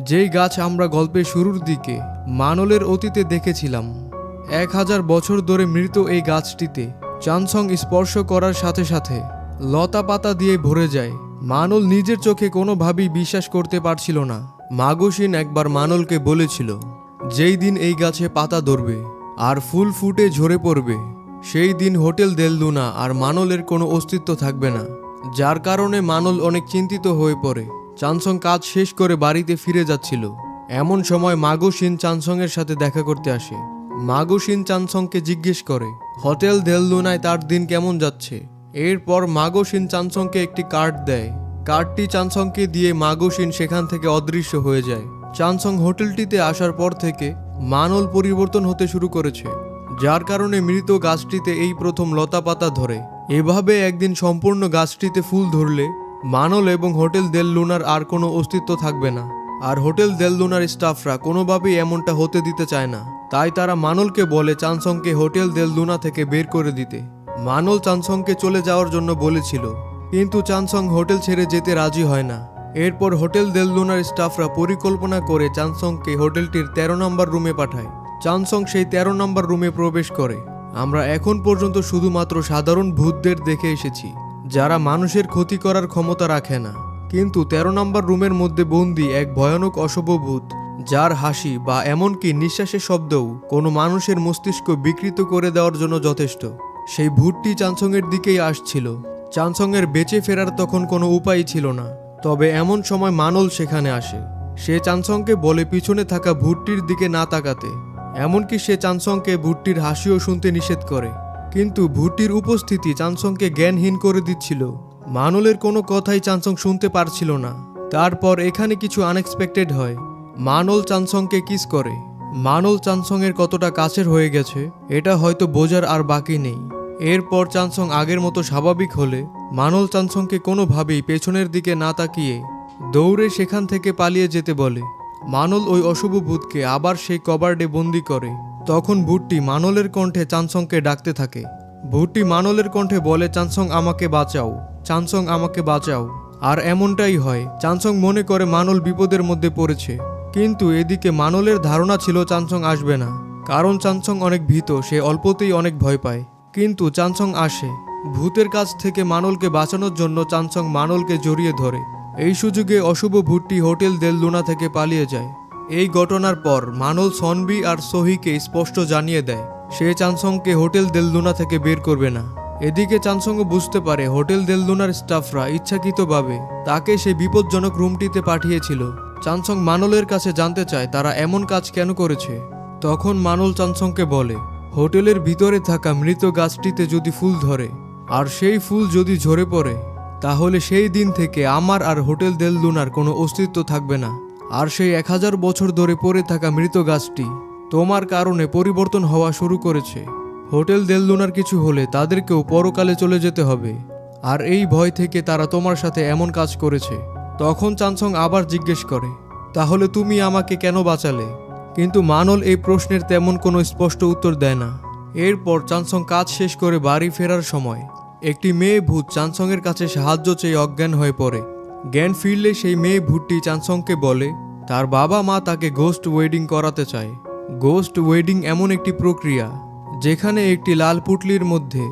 যেই গাছ আমরা গল্পের শুরুর দিকে মানলের অতীতে দেখেছিলাম। 1000 বছর ধরে মৃত এই গাছটিতে চানসং স্পর্শ করার সাথে সাথে লতা পাতা দিয়ে ভরে যায়। মানল নিজের চোখে কোনোভাবেই বিশ্বাস করতে পারছিল না। মাগুশিন একবার মানলকে বলেছিল, যেই দিন এই গাছে পাতা ধরবে আর ফুল ফুটে ঝরে পড়বে, সেই দিন হোটেল দেল লুনা আর মানলের কোনো অস্তিত্ব থাকবে না। যার কারণে মানল অনেক চিন্তিত হয়ে পড়ে। চানসং কাজ শেষ করে বাড়িতে ফিরে যাচ্ছিল। এমন সময় মাগুশিন চানসংয়ের সাথে দেখা করতে আসে। মাগুশিন চানসংকে জিজ্ঞেস করে হোটেল দেল লুনায় তার দিন কেমন যাচ্ছে। এরপর মাগুশিন চানসংকে একটি কার্ড দেয়। কার্ডটি চানসংকে দিয়ে মাগুশিন সেখান থেকে অদৃশ্য হয়ে যায়। চানসং হোটেলটিতে আসার পর থেকে মানল পরিবর্তন হতে শুরু করেছে, যার কারণে মৃত গাছটিতে এই প্রথম লতা পাতা ধরে। এভাবে একদিন সম্পূর্ণ গাছটিতে ফুল ধরলে মানল এবং হোটেল দেল লুনার আর কোনো অস্তিত্ব থাকবে না। আর হোটেল দেল লুনার স্টাফরা কোনোভাবেই এমনটা হতে দিতে চায় না, তাই তারা মানলকে বলে চানসংকে হোটেল দেল লুনা থেকে বের করে দিতে। মানল চানসংকে চলে যাওয়ার জন্য বলেছিল, কিন্তু চানসং হোটেল ছেড়ে যেতে রাজি হয় না। এরপর হোটেল দেল লুনার স্টাফরা পরিকল্পনা করে চানসংকে হোটেলটির 13 নম্বর রুমে পাঠায়। চানসং সেই 13 নম্বর রুমে প্রবেশ করে। আমরা এখন পর্যন্ত শুধুমাত্র সাধারণ ভূতদের দেখে এসেছি, যারা মানুষের ক্ষতি করার ক্ষমতা রাখে না, কিন্তু 13 নম্বর রুমের মধ্যে বন্দী এক ভয়ানক অশুভ ভূত, যার হাসি বা এমনকি নিঃশ্বাসের শব্দও কোনো মানুষের মস্তিষ্ক বিকৃত করে দেওয়ার জন্য যথেষ্ট। সেই ভূতটি চানসংয়ের দিকেই আসছিল। চানসংয়ের বেঁচে ফেরার তখন কোনো উপায় ছিল না। তবে এমন সময় মানল সেখানে আসে। সে চানসংকে বলে পিছনে থাকা ভূতটির দিকে না তাকাতে, এমনকি সে চানসংকে ভূতটির হাসিও শুনতে নিষেধ করে। কিন্তু ভূতটির উপস্থিতি চানসংকে জ্ঞানহীন করে দিচ্ছিল। মানলের কোনো কথাই চানসং শুনতে পারছিল না। তারপর এখানে কিছু আনএক্সপেক্টেড হয়। মানল চানসংকে কিস করে। মানল চানসংয়ের কতটা কাছের হয়ে গেছে এটা হয়তো বোঝার আর বাকি নেই। এরপর চানসং আগের মতো স্বাভাবিক হলে মানল চানসংকে কোনোভাবেই পেছনের দিকে না তাকিয়ে দৌড়ে সেখান থেকে পালিয়ে যেতে বলে। মানল ওই অশুভ ভূতকে আবার সেই কবার্ডে বন্দি করে। তখন ভূতটি মানলের কণ্ঠে চানসংকে ডাকতে থাকে। ভূতটি মানলের কণ্ঠে বলে, চানসং আমাকে বাঁচাও, চানসং আমাকে বাঁচাও। আর এমনটাই হয়। চানসং মনে করে মানল বিপদের মধ্যে পড়েছে, কিন্তু এদিকে মানলের ধারণা ছিল চানসং আসবে না, কারণ চানসং অনেক ভীত, সে অল্পতেই অনেক ভয় পায়। কিন্তু চানসং আসে। ভূতের কাছ থেকে মানলকে বাঁচানোর জন্য চানসং মানলকে জড়িয়ে ধরে। এই সুযোগে অশুভ ভূতটি হোটেল দেল লুনা থেকে পালিয়ে যায়। এই ঘটনার পর মানল সনবি আর সোহিকে স্পষ্ট জানিয়ে দেয় সে চানসংকে হোটেল দেল লুনা থেকে বের করবে না। এদিকে চানসংও বুঝতে পারে হোটেল দেল লুনার স্টাফরা ইচ্ছাকৃতভাবে তাকে সেই বিপজ্জনক রুমটিতে পাঠিয়েছিল। চানসং মানলের কাছে জানতে চায় তারা এমন কাজ কেন করেছে। তখন মানল চানসংকে বলে, হোটেলের ভিতরে থাকা মৃত গাছটিতে যদি ফুল ধরে আর সেই ফুল যদি ঝরে পড়ে, তাহলে সেই দিন থেকে আমার আর হোটেল দেল লুনার কোনো অস্তিত্ব থাকবে না। আর সেই 1000 বছর ধরে পড়ে থাকা মৃত গাছটি তোমার কারণে পরিবর্তন হওয়া শুরু করেছে। হোটেল দেল লুনার কিছু হলে তাদেরকেও পরকালে চলে যেতে হবে, আর এই ভয় থেকে তারা তোমার সাথে এমন কাজ করেছে। তখন চানসং আবার জিজ্ঞেস করে, তাহলে তুমি আমাকে কেন বাঁচালে? কিন্তু মানল এই প্রশ্নের তেমন কোনো স্পষ্ট উত্তর দেয় না। এরপর চানসং কাজ শেষ করে বাড়ি ফেরার সময় একটি মেয়ে ভূত চানসংয়ের কাছে সাহায্য চেয়ে অজ্ঞান হয়ে পড়ে। জ্ঞান ফিরলে সেই মেয়ে ভূতটি চানসংকে বলে তার বাবা মা তাকে গোস্ট ওয়েডিং করাতে চায়। গোস্ট ওয়েডিং এমন একটি প্রক্রিয়া যেখানে একটি লাল পুটলির মধ্যে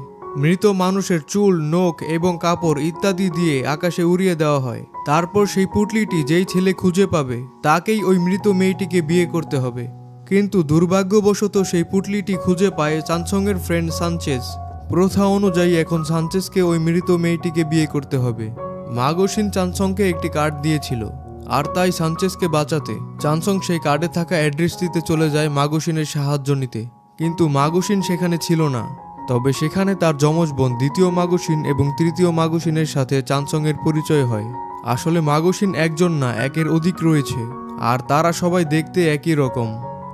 মৃত মানুষের চুল, নখ এবং কাপড় ইত্যাদি দিয়ে আকাশে উড়িয়ে দেওয়া হয়। তারপর সেই পুটলিটি যেই ছেলে খুঁজে পাবে তাকেই ওই মৃত মেয়েটিকে বিয়ে করতে হবে। কিন্তু দুর্ভাগ্যবশত সেই পুটলিটি খুঁজে পায় চানসংয়ের ফ্রেন্ড সানচেজ। প্রথা অনুযায়ী এখন সানচেজকে ওই মৃত মেয়েটিকে বিয়ে করতে হবে। মাগোশিন চানসংকে একটি কার্ড দিয়েছিল, আর তাই সানচেজকে বাঁচাতে চানসং সেই কার্ডে থাকা অ্যাড্রেসটিতে চলে যায় মাগোশিনের সাহায্য নিতে। কিন্তু মাগোশিন সেখানে ছিল না। তবে সেখানে তার যমজ বোন দ্বিতীয় মাগোশিন এবং তৃতীয় মাগোশিনের সাথে চানসংয়ের পরিচয় হয়। আসলে মাগোশিন একজন না, একের অধিক রয়েছে, আর তারা সবাই দেখতে একই রকম।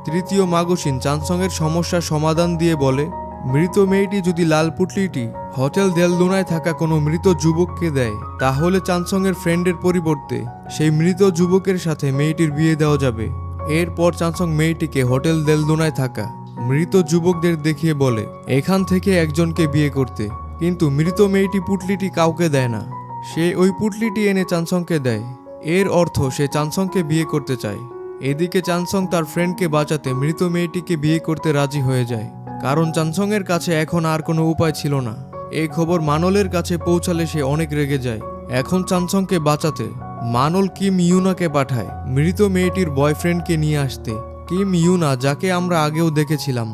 তৃতীয় মাগোশিন চানসংয়ের সমস্যার সমাধান দিয়ে বলে, মৃত মেয়েটি যদি লাল পুটলিটি হোটেল দেল লুনায় থাকা কোনো মৃত যুবককে দেয়, তাহলে চানসংয়ের ফ্রেন্ডের পরিবর্তে সেই মৃত যুবকের সাথে মেয়েটির বিয়ে দেওয়া যাবে। এরপর চানসং মেয়েটিকে হোটেল দেল লুনায় থাকা মৃত যুবকদের দেখিয়ে বলে এখান থেকে একজনকে বিয়ে করতে। কিন্তু মৃত মেয়েটি পুটলিটি কাউকে দেয় না, সে ওই পুটলিটি এনে চানসংকে দেয়। এর অর্থ সে চানসংকে বিয়ে করতে চায়। এদিকে চানসং তার ফ্রেন্ডকে বাঁচাতে মৃত মেয়েটিকে বিয়ে করতে রাজি হয়ে যায়, কারণ চানসংয়ের কাছে এখন আর কোনো উপায় ছিল না। এই খবর মানলের কাছে পৌঁছালে সে অনেক রেগে যায়। এখন চানসংকে বাঁচাতে মানল কিম ইউনাকে পাঠায় মৃত মেয়েটির বয়ফ্রেন্ডকে নিয়ে আসতে। কিম ইউনা, যাকে আমরা আগেও দেখেছিলাম,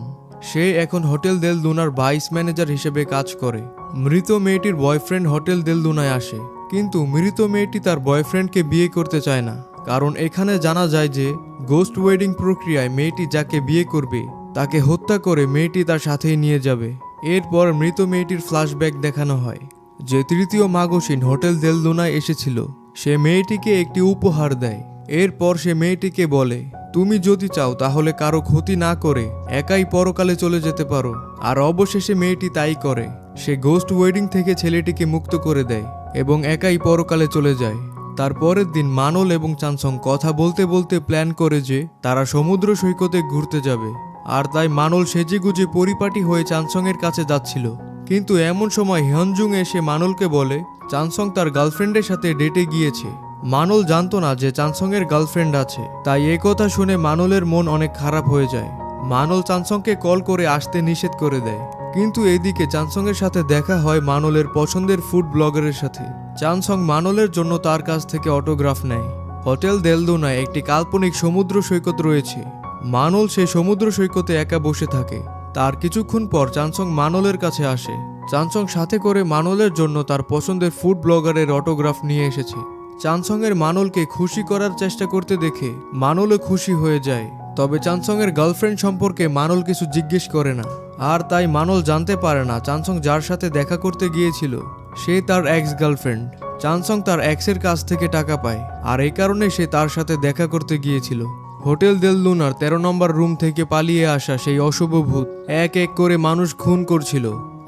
সে এখন হোটেল দেল লুনার ভাইস ম্যানেজার হিসেবে কাজ করে। মৃত মেয়েটির বয়ফ্রেন্ড হোটেল দেল লুনায় আসে, কিন্তু মৃত মেয়েটি তার বয়ফ্রেন্ডকে বিয়ে করতে চায় না, কারণ এখানে জানা যায় যে গোস্ট ওয়েডিং প্রক্রিয়ায় মেয়েটি যাকে বিয়ে করবে তাকে হত্যা করে মেয়েটি তার সাথেই নিয়ে যাবে। এরপর মৃত মেয়েটির ফ্ল্যাশব্যাক দেখানো হয় যে তৃতীয় মাগোশিন হোটেল দেল লুনায় এসেছিল। সে মেয়েটিকে একটি উপহার দেয়। এরপর সে মেয়েটিকে বলে, তুমি যদি চাও তাহলে কারো ক্ষতি না করে একাই পরকালে চলে যেতে পারো। আর অবশেষে মেয়েটি তাই করে। সে গোস্ট ওয়েডিং থেকে ছেলেটিকে মুক্ত করে দেয় এবং একাই পরকালে চলে যায়। তার পরের দিন মানল এবং চানসং কথা বলতে বলতে প্ল্যান করে যে তারা সমুদ্র সৈকতে ঘুরতে যাবে। আর তাই মানল সেজেগুজে পরিপাটি হয়ে চানসংয়ের কাছে যাচ্ছিল। কিন্তু এমন সময় হিয়নজুং এসে মানলকে বলে চানসং তার গার্লফ্রেন্ডের সাথে ডেটে গিয়েছে। মানল জানতো না যে চানসংয়ের গার্লফ্রেন্ড আছে, তাই এই কথা শুনে মানলের মন অনেক খারাপ হয়ে যায়। মানল চানসংকে কল করে আসতে নিষেধ করে দেয়। কিন্তু এদিকে চানসংয়ের সাথে দেখা হয় মানলের পছন্দের ফুড ব্লগারের সাথে। চানসং মানলের জন্য তার কাছ থেকে অটোগ্রাফ নেয়। হোটেল দেল লুনায় একটি কাল্পনিক সমুদ্র সৈকত রয়েছে। মানল সেই সমুদ্র সৈকতে একা বসে থাকে। তার কিছুক্ষণ পর চানসং মানলের কাছে আসে। চানসং সাথে করে মানলের জন্য তার পছন্দের ফুড ব্লগারের অটোগ্রাফ নিয়ে এসেছে। চানসংয়ের মানলকে খুশি করার চেষ্টা করতে দেখে মানলও খুশি হয়ে যায়। তবে চানসংয়ের গার্লফ্রেন্ড সম্পর্কে মানল কিছু জিজ্ঞেস করে না, আর তাই মানল জানতে পারে না চানসং যার সাথে দেখা করতে গিয়েছিল সে তার এক্স গার্লফ্রেন্ড। চানসং তার এক্সের কাছ থেকে টাকা পায়, আর এই কারণে সে তার সাথে দেখা করতে গিয়েছিল। হোটেল দেল লুনার 13 নম্বর রুম থেকে পালিয়ে আসা সেই অশুভ ভূত এক এক করে মানুষ খুন করছিল,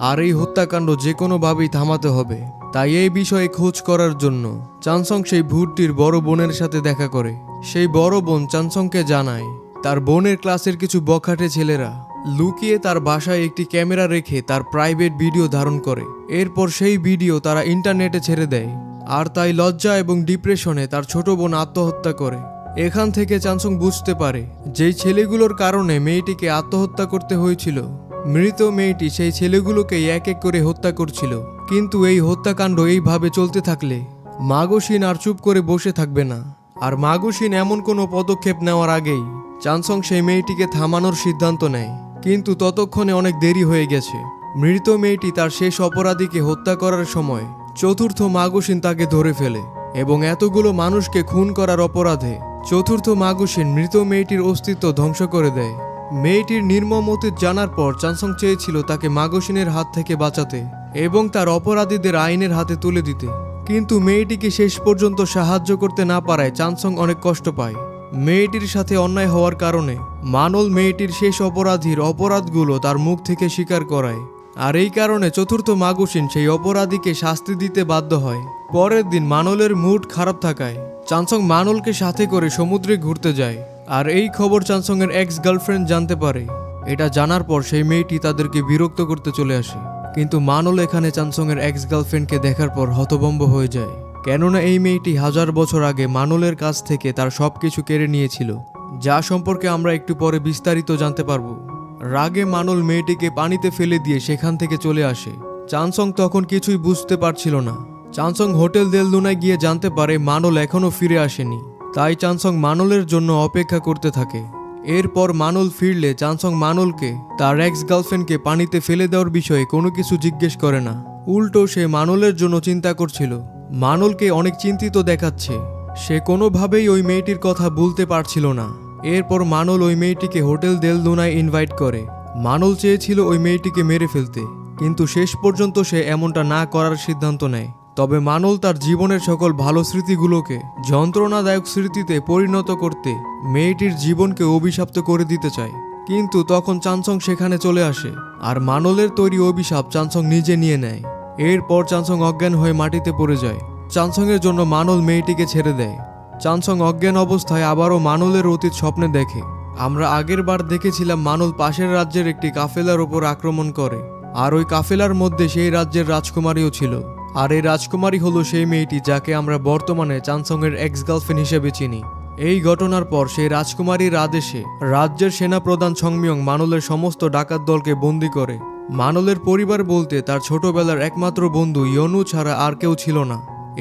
আর এই হত্যাকাণ্ড যে কোনোভাবেই থামাতে হবে। তাই এই বিষয়ে খোঁজ করার জন্য চানসং সেই ভূতটির বড় বোনের সাথে দেখা করে। সেই বড় বোন চানসংকে জানায় তার বোনের ক্লাসের কিছু বখাটে ছেলেরা লুকিয়ে তার বাসায় একটি ক্যামেরা রেখে তার প্রাইভেট ভিডিও ধারণ করে। এরপর সেই ভিডিও তারা ইন্টারনেটে ছেড়ে দেয়। আর তাই লজ্জা এবং ডিপ্রেশনে তার ছোট বোন আত্মহত্যা করে। এখান থেকে চানসং বুঝতে পারে যেই ছেলেগুলোর কারণে মেয়েটিকে আত্মহত্যা করতে হয়েছিল, মৃত মেয়েটি সেই ছেলেগুলোকে এক এক করে হত্যা করছিল। কিন্তু এই হত্যাকাণ্ড এইভাবে চলতে থাকলে মাগোশিন আর চুপ করে বসে থাকবে না। আর মাগোশিন এমন কোনো পদক্ষেপ নেওয়ার আগেই চানসং সেই মেয়েটিকে থামানোর সিদ্ধান্ত নেয়। কিন্তু ততক্ষণে অনেক দেরি হয়ে গেছে। মৃত মেয়েটি তার শেষ অপরাধীকে হত্যা করার সময় চতুর্থ মাগোশিন তাকে ধরে ফেলে এবং এতগুলো মানুষকে খুন করার অপরাধে চতুর্থ মাগোশিন মৃত মেয়েটির অস্তিত্ব ধ্বংস করে দেয়। মেয়েটির নির্মম অতীত জানার পর চানসং চেয়েছিল তাকে মাগোশিনের হাত থেকে বাঁচাতে এবং তার অপরাধীদের আইনের হাতে তুলে দিতে। কিন্তু মেয়েটিকে শেষ পর্যন্ত সাহায্য করতে না পারায় চানসং অনেক কষ্ট পায়। মেয়েটির সাথে অন্যায় হওয়ার কারণে মানল মেয়েটির শেষ অপরাধীর অপরাধগুলো তার মুখ থেকে স্বীকার করায়। আর এই কারণে চতুর্থ মাগোশিন সেই অপরাধীকে শাস্তি দিতে বাধ্য হয়। পরের দিন মানলের মুড খারাপ থাকায় চানসং মানলকে সাথে করে সমুদ্রে ঘুরতে যায়। আর এই খবর চানসং এর এক্স গার্লফ্রেন্ড জানতে পারে। এটা জানার পর সেই মেয়েটি তাদেরকে বিরক্ত করতে চলে আসে। কিন্তু মানল এখানে চানসং এর এক্স গার্লফ্রেন্ডকে দেখার পর হতভম্ব হয়ে যায়, কেননা এই মেয়েটি 1000 বছর আগে মানলের কাছ থেকে তার সবকিছু কেড়ে নিয়েছিল, যা সম্পর্কে আমরা একটু পরে বিস্তারিত জানতে পারবো। রাগে মানল মেয়েটিকে পানিতে ফেলে দিয়ে সেখান থেকে চলে আসে। চানসং তখন কিছুই বুঝতে পারছিল না। চানসং হোটেল দেল লুনায় গিয়ে জানতে পারে মানল এখনো ফিরে আসেনি। তাই চানসং মানলের জন্য অপেক্ষা করতে থাকে। এরপর মানল ফিরলে চানসং মানলকে তার এক্স গার্লফ্রেন্ডকে পানিতে ফেলে দেওয়ার বিষয়ে কোনো কিছু জিজ্ঞেস করে না। উল্টো সে মানলের জন্য চিন্তা করছিল। মানলকে অনেক চিন্তিত দেখাচ্ছে। সে কোনোভাবেই ওই মেয়েটির কথা ভুলতে পারছিল না। এরপর মানল ওই মেয়েটিকে হোটেল দেল লুনায় ইনভাইট করে। মানল চেয়েছিল ওই মেয়েটিকে মেরে ফেলতে, কিন্তু শেষ পর্যন্ত সে এমনটা না করার সিদ্ধান্ত নেয়। তবে মানল তার জীবনের সকল ভালো স্মৃতিগুলোকে যন্ত্রণাদায়ক স্মৃতিতে পরিণত করতে মেয়েটির জীবনকে অভিশপ্ত করে দিতে চায়। কিন্তু তখন চানসং সেখানে চলে আসে আর মানলের তৈরি অভিশাপ চানসং নিজে নিয়ে নেয়। এরপর চানসং অজ্ঞান হয়ে মাটিতে পড়ে যায়। চানসং এর জন্য মানল মেয়েটিকে ছেড়ে দেয়। চানসং অজ্ঞান অবস্থায় আবারও মানলের অতীত স্বপ্নে দেখে। আমরা আগের বার দেখেছিলাম মানল পাশের রাজ্যের একটি কাফেলার ওপর আক্রমণ করে, আর ওই কাফেলার মধ্যে সেই রাজ্যের রাজকুমারীও ছিল। আর এই রাজকুমারী হলো সেই মেয়েটি যাকে আমরা বর্তমানে চানসং এর এক্স গার্লফ্রেন্ড হিসেবে চিনি। এই ঘটনার পর সেই রাজকুমারীর আদেশে রাজ্যের সেনাপ্রধান সংমিয়ং মানলের সমস্ত ডাকাত দলকে বন্দী করে। মানলের পরিবার বলতে তার ছোটবেলার একমাত্র বন্ধু ইয়নু ছাড়া আর কেউ ছিল না।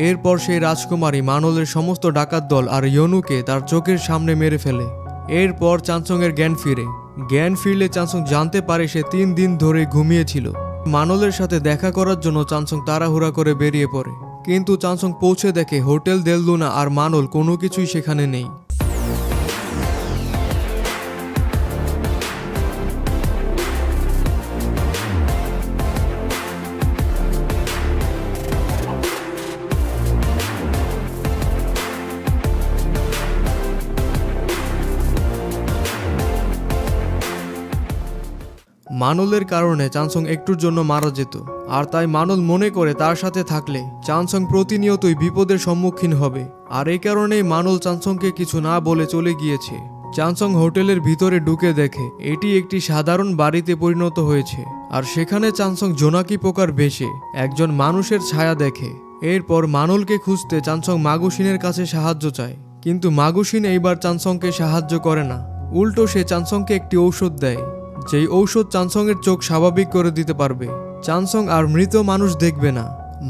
এরপর সেই রাজকুমারী মানলের সমস্ত ডাকাত দল আর ইয়নুকে তার চোখের সামনে মেরে ফেলে। এরপর চানসং এর জ্ঞান ফিরলে চানসং জানতে পারে সে 3 দিন ধরে ঘুমিয়েছিল। মানলের সাথে দেখা করার জন্য চানসং তাড়াহুড়া করে বেরিয়ে পড়ে, কিন্তু চানসং পৌঁছে দেখে হোটেল দেল লুনা আর মানল কোনো কিছুই সেখানে নেই। মানলের কারণে চানসং একটুর জন্য মারা যেত, আর তাই মানল মনে করে তার সাথে থাকলে চানসং প্রতিনিয়তই বিপদের সম্মুখীন হবে। আর এই কারণেই মানল চানসংকে কিছু না বলে চলে গিয়েছে। চানসং হোটেলের ভিতরে ঢুকে দেখে এটি একটি সাধারণ বাড়িতে পরিণত হয়েছে, আর সেখানে চানসং জোনাকি পোকার বেশে একজন মানুষের ছায়া দেখে। এরপর মানলকে খুঁজতে চানসং মাগুশিনের কাছে সাহায্য চায়, কিন্তু মাগুশিন এইবার চানসংকে সাহায্য করে না। উল্টো সে চানসংকে একটি ঔষধ দেয়, যেই ঔষধ চানসং এর চোখ স্বাভাবিক করে দিতে পারবে। চানসং আর মৃত মানুষ দেখবে না।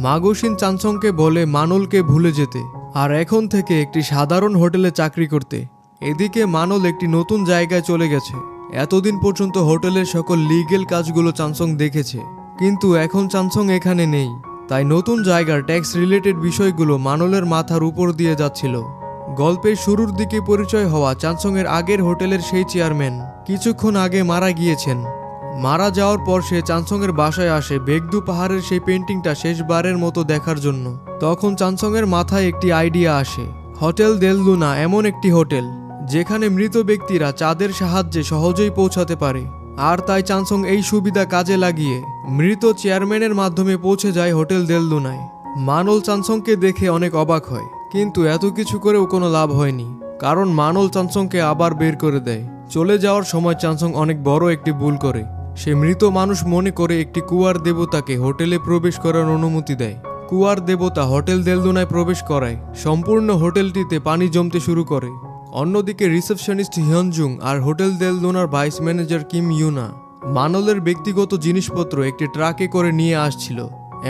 মাগুশিন চানসংকে বলে মানলকে ভুলে যেতে আর এখন থেকে একটি সাধারণ হোটেলে চাকরি করতে। এদিকে মানল একটি নতুন জায়গায় চলে গেছে। এতদিন পর্যন্ত হোটেলের সকল লিগ্যাল কাজগুলো চানসং দেখেছে, কিন্তু এখন চানসং এখানে নেই। তাই নতুন জায়গার ট্যাক্স রিলেটেড বিষয়গুলো মানলের মাথার উপর দিয়ে যাচ্ছিল। গল্পের শুরুর দিকে পরিচয় হওয়া চানসং এর আগের হোটেলের সেই চেয়ারম্যান কিছুক্ষণ আগে মারা গিয়েছেন। মারা যাওয়ার পর সে চানসং এর বাসায় আসে বেগদু পাহাড়ের সেই পেন্টিংটা শেষবারের মতো দেখার জন্য। তখন চানসং এর মাথায় একটি আইডিয়া আসে। হোটেল দেল লুনা এমন একটি হোটেল যেখানে মৃত ব্যক্তিরা চাঁদের সাহায্যে সহজেই পৌঁছাতে পারে, আর তাই চানসং এই সুবিধা কাজে লাগিয়ে মৃত চেয়ারম্যানের মাধ্যমে পৌঁছে যায় হোটেল দেল লুনায়। মানল চানসংকে দেখে অনেক অবাক হয়, কিন্তু এত কিছু করেও কোনো লাভ হয়নি, কারণ মানল চানসংকে আবার বের করে দেয়। চলে যাওয়ার সময় চানসং অনেক বড় একটি ভুল করে। সে মৃত মানুষ মনে করে একটি কুয়ার দেবতাকে হোটেলে প্রবেশ করার অনুমতি দেয়। কুয়ার দেবতা হোটেল দেলদুনায় প্রবেশ করায় সম্পূর্ণ হোটেলটিতে পানি জমতে শুরু করে। অন্যদিকে রিসেপশনিস্ট হিয়নজুং আর হোটেল দেলদুনার ভাইস ম্যানেজার কিম ইউনা মানলের ব্যক্তিগত জিনিসপত্র একটি ট্রাকে করে নিয়ে আসছিল।